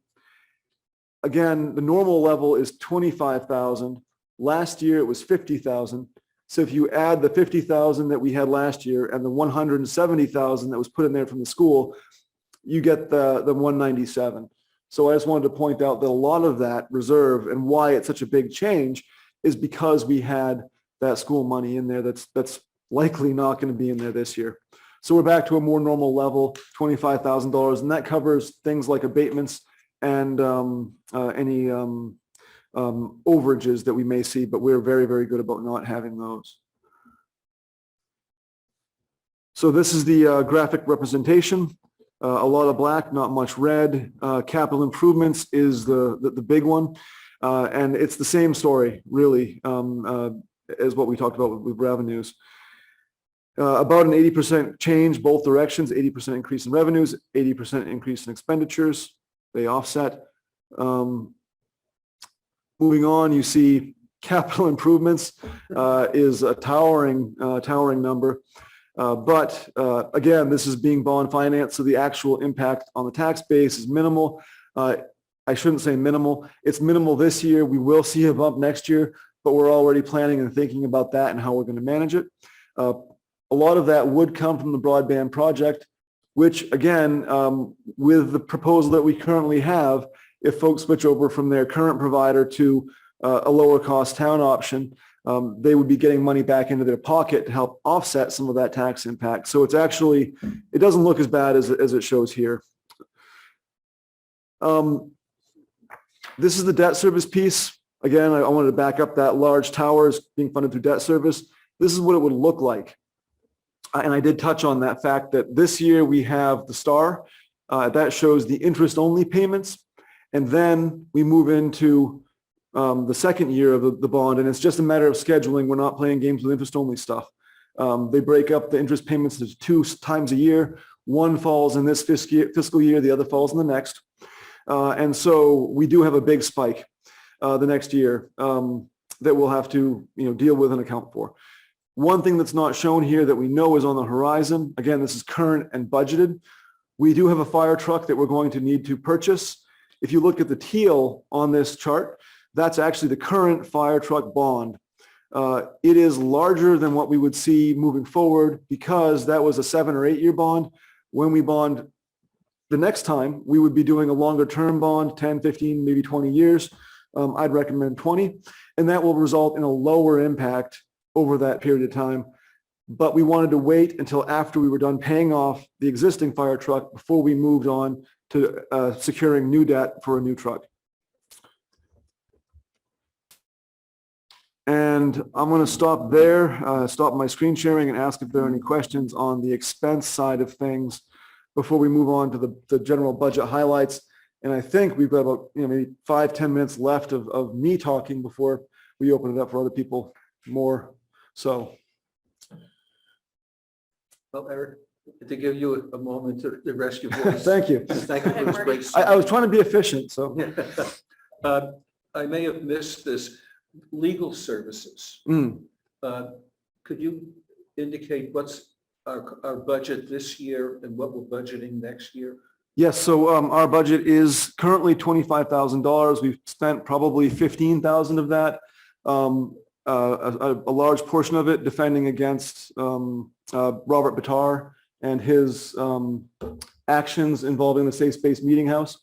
Again, the normal level is $25,000. Last year it was $50,000. So if you add the $50,000 that we had last year and the $170,000 that was put in there from the school, you get the $197,000. So I just wanted to point out that a lot of that reserve and why it's such a big change is because we had that school money in there that's likely not going to be in there this year. So we're back to a more normal level, $25,000, and that covers things like abatements and any overages that we may see, but we're very, very good about not having those. So this is the graphic representation. A lot of black, not much red. Capital improvements is the big one. And it's the same story, really, as what we talked about with revenues. About an 80% change, both directions, 80% increase in revenues, 80% increase in expenditures. They offset. Moving on, you see capital improvements is a towering number. But again, this is being bond financed, so the actual impact on the tax base is minimal. I shouldn't say minimal. It's minimal this year. We will see a bump next year, but we're already planning and thinking about that and how we're going to manage it. A lot of that would come from the broadband project, which again, with the proposal that we currently have, if folks switch over from their current provider to a lower cost town option, they would be getting money back into their pocket to help offset some of that tax impact. So it's actually, it doesn't look as bad as it shows here. This is the debt service piece. Again, I wanted to back up that large towers being funded through debt service. This is what it would look like. And I did touch on that fact that this year we have the star. That shows the interest-only payments. And then we move into the second year of the bond, and it's just a matter of scheduling. We're not playing games with interest-only stuff. They break up the interest payments into 2 times a year. One falls in this fiscal year, the other falls in the next. And so we do have a big spike the next year that we'll have to deal with and account for. One thing that's not shown here that we know is on the horizon, again, this is current and budgeted. We do have a fire truck that we're going to need to purchase. If you look at the teal on this chart, that's actually the current fire truck bond. It is larger than what we would see moving forward because that was a 7 or 8 year bond. When we bond the next time, we would be doing a longer term bond, 10, 15, maybe 20 years. I'd recommend 20, and that will result in a lower impact over that period of time. But we wanted to wait until after we were done paying off the existing fire truck before we moved on to securing new debt for a new truck. And I'm going to stop there, stop my screen sharing and ask if there are any questions on the expense side of things before we move on to the general budget highlights. And I think we've got about maybe 5-10 minutes left of me talking before we open it up for other people more. So Well, Eric, to give you a moment to rest your voice. Thank you. Thank you for this great. I was trying to be efficient, so. I may have missed this. Legal services. Mm. Could you indicate what's our budget this year and what we're budgeting next year? Yes, so our budget is currently $25,000. We've spent probably 15,000 of that. A large portion of it defending against Robert Bitar and his actions involving the Safe Space Meeting House.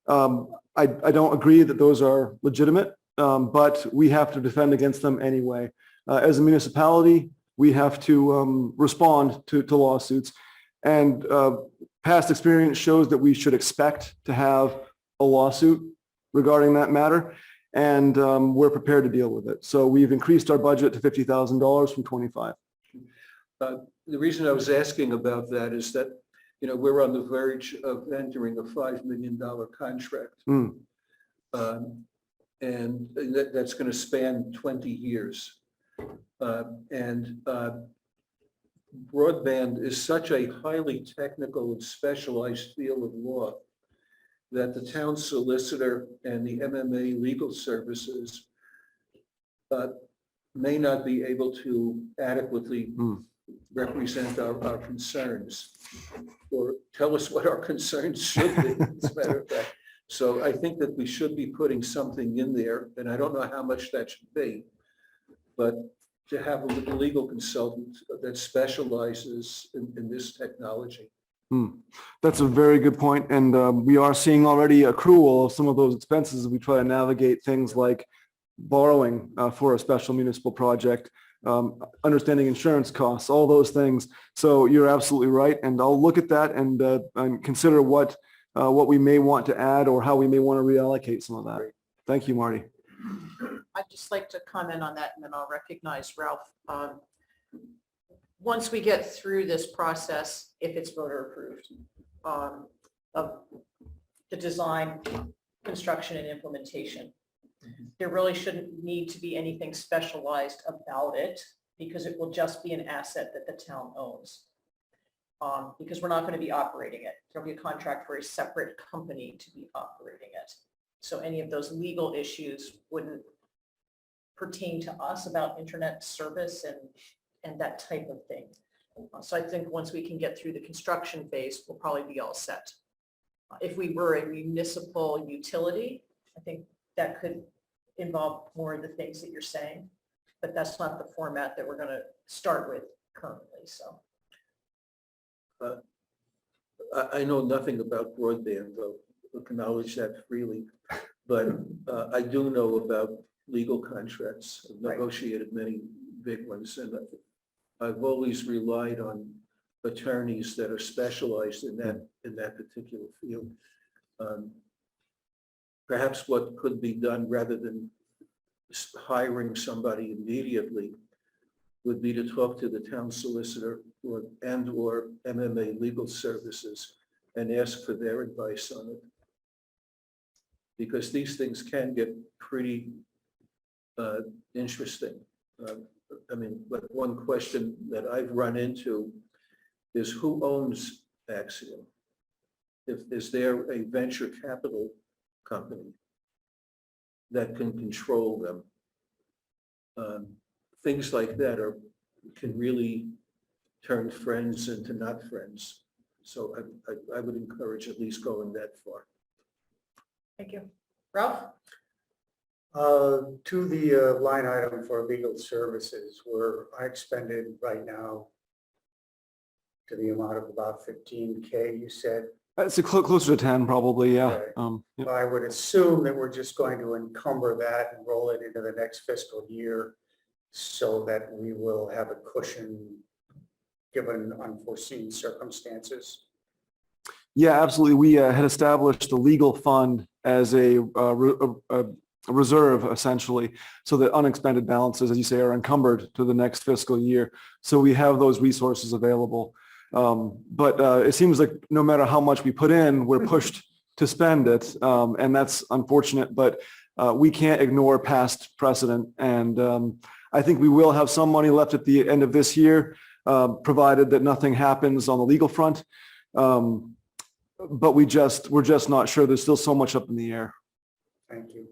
I don't agree that those are legitimate, but we have to defend against them anyway. As a municipality, we have to respond to lawsuits. And past experience shows that we should expect to have a lawsuit regarding that matter. And we're prepared to deal with it. So we've increased our budget to $50,000 from 25. The reason I was asking about that is that, you know, we're on the verge of entering a $5 million contract. Mm. And that's going to span 20 years. And broadband is such a highly technical and specialized field of law that the town solicitor and the MMA legal services may not be able to adequately represent our concerns or tell us what our concerns should be, as a matter of fact. So I think that we should be putting something in there, and I don't know how much that should be, but to have a legal consultant that specializes in this technology. That's a very good point. And we are seeing already accrual of some of those expenses as we try to navigate things like borrowing for a special municipal project, understanding insurance costs, all those things. So you're absolutely right. And I'll look at that and consider what we may want to add or how we may want to reallocate some of that. Thank you, Marty. I'd just like to comment on that and then I'll recognize Ralph. Once we get through this process, if it's voter approved, of the design, construction and implementation, there really shouldn't need to be anything specialized about it because it will just be an asset that the town owns. Because we're not going to be operating it. There'll be a contract for a separate company to be operating it. So any of those legal issues wouldn't pertain to us about internet service and that type of thing. So I think once we can get through the construction phase, we'll probably be all set. If we were a municipal utility, I think that could involve more of the things that you're saying, but that's not the format that we're going to start with currently. So I know nothing about broadband, though, I acknowledge that freely, but I do know about legal contracts. I've negotiated many big ones, and I've always relied on attorneys that are specialized in that particular field. Perhaps what could be done rather than hiring somebody immediately would be to talk to the town solicitor or MMA legal services and ask for their advice on it. Because these things can get pretty interesting. I mean, but one question that I've run into is who owns Axiom? Is there a venture capital company that can control them? Things like that can really turn friends into not friends. So I would encourage at least going that far. thank you. Ralph? To the line item for legal services, where I expended right now to the amount of about 15K, you said. It's closer to 10 probably, yeah. Okay. I would assume that we're just going to encumber that and roll it into the next fiscal year so that we will have a cushion given unforeseen circumstances. Yeah, absolutely. We had established the legal fund as a reserve, essentially, so that unexpended balances, as you say, are encumbered to the next fiscal year. So we have those resources available. But it seems like no matter how much we put in, we're pushed to spend it. And that's unfortunate, but we can't ignore past precedent. And I think we will have some money left at the end of this year. provided that nothing happens on the legal front. But we're just not sure. There's still so much up in the air. Thank you.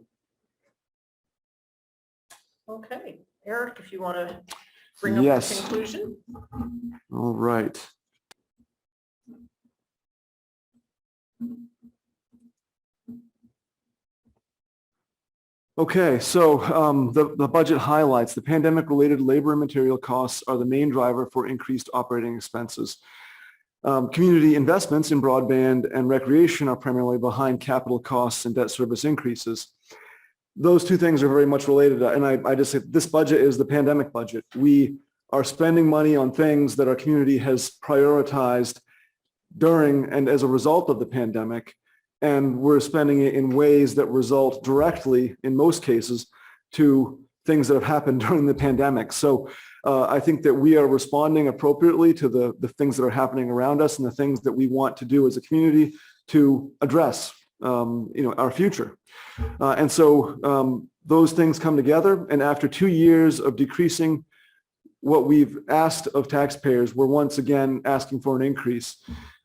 Okay, Eric, if you want to bring up the Yes. conclusion. All right. Okay, so the budget highlights the pandemic-related labor and material costs are the main driver for increased operating expenses. Community investments in broadband and recreation are primarily behind capital costs and debt service increases. Those two things are very much related. And I just say this budget is the pandemic budget. We are spending money on things that our community has prioritized during and as a result of the pandemic. And we're spending it in ways that result directly, in most cases, to things that have happened during the pandemic. So I think that we are responding appropriately to the things that are happening around us and the things that we want to do as a community to address our future. And so those things come together. And after 2 years of decreasing what we've asked of taxpayers, we're once again asking for an increase.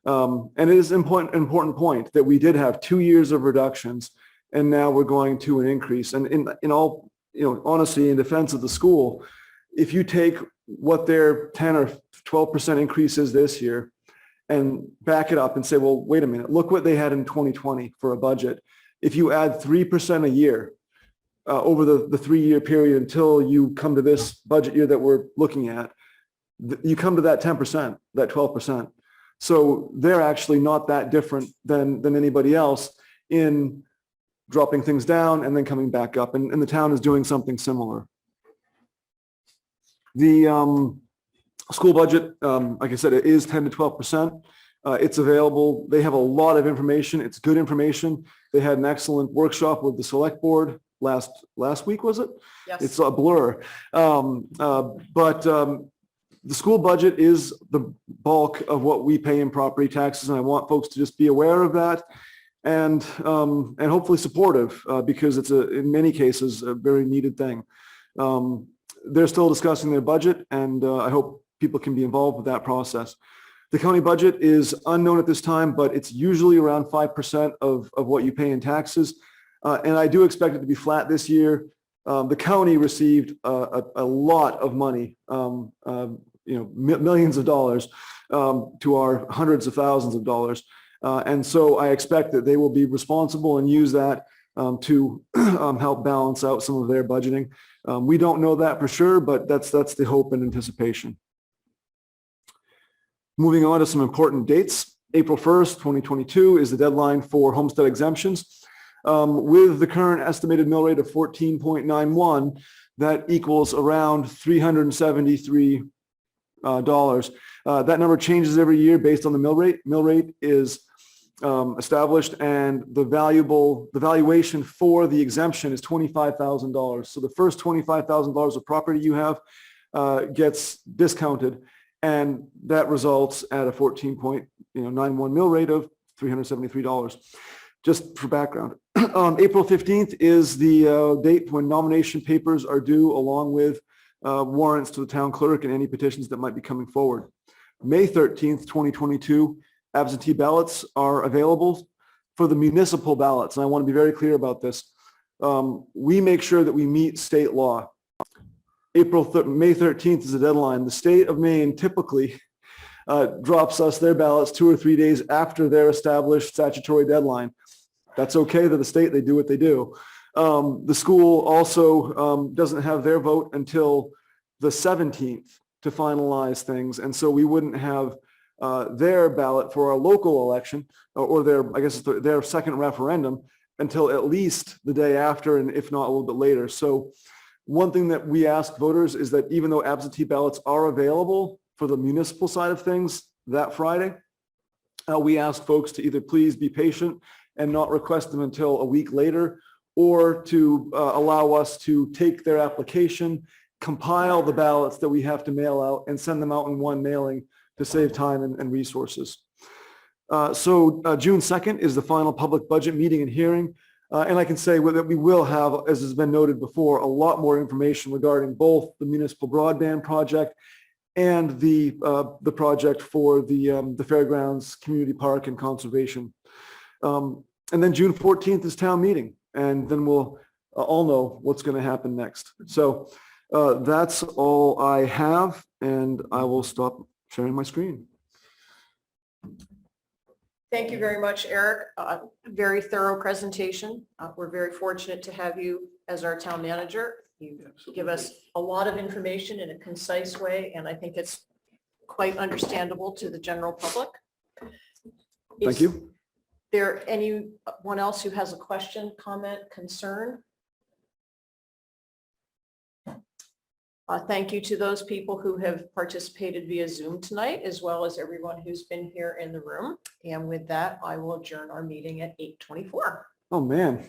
And it is an important point that we did have 2 years of reductions, and now we're going to an increase. And in all honesty, in defense of the school, if you take what their 10 or 12% increase is this year and back it up and say, well, wait a minute, look what they had in 2020 for a budget. If you add 3% a year over the 3-year period until you come to this budget year that we're looking at, you come to that 10%, that 12%. So they're actually not that different than anybody else in dropping things down and then coming back up. And the town is doing something similar. The school budget, like I said, it is 10 to 12%. It's available. They have a lot of information. It's good information. They had an excellent workshop with the select board last week, was it? Yes. It's a blur. But the school budget is the bulk of what we pay in property taxes, and I want folks to just be aware of that and hopefully supportive because it's in many cases a very needed thing. They're still discussing their budget, and I hope people can be involved with that process. The county budget is unknown at this time, but it's usually around 5% of what you pay in taxes. And I do expect it to be flat this year. The county received a lot of money, millions of dollars to our hundreds of thousands of dollars. And so I expect that they will be responsible and use that to help balance out some of their budgeting. We don't know that for sure, but that's the hope and anticipation. Moving on to some important dates. April 1st, 2022 is the deadline for homestead exemptions. With the current estimated mill rate of 14.91, that equals around $373. That number changes every year based on the mill rate. Mill rate is established, and the valuation for the exemption is $25,000. So the first $25,000 of property you have gets discounted, and that results at a 14.91 mill rate of $373. Just for background, April 15th is the date when nomination papers are due, along with warrants to the town clerk and any petitions that might be coming forward. May 13th, 2022, absentee ballots are available for the municipal ballots. And I want to be very clear about this. We make sure that we meet state law. May 13th is the deadline. The state of Maine typically drops us their ballots 2 or 3 days after their established statutory deadline. That's okay to the state. They do what they do. The school also doesn't have their vote until the 17th to finalize things. And so we wouldn't have their ballot for our local election or their second referendum until at least the day after, and if not a little bit later. So one thing that we ask voters is that even though absentee ballots are available for the municipal side of things that Friday, we ask folks to either please be patient and not request them until a week later, or to allow us to take their application, compile the ballots that we have to mail out, and send them out in one mailing to save time and resources. So June 2nd is the final public budget meeting and hearing. And I can say that we will have, as has been noted before, a lot more information regarding both the municipal broadband project and the project for the fairgrounds, community park and conservation. And then June 14th is town meeting, and then we'll all know what's going to happen next. So that's all I have, and I will stop sharing my screen. Thank you very much, Eric. Very thorough presentation. We're very fortunate to have you as our town manager. You give us a lot of information in a concise way, and I think it's quite understandable to the general public. Thank you. Is there anyone else who has a question, comment, concern? Thank you to those people who have participated via Zoom tonight, as well as everyone who's been here in the room. And with that, I will adjourn our meeting at 8:24. Oh, man.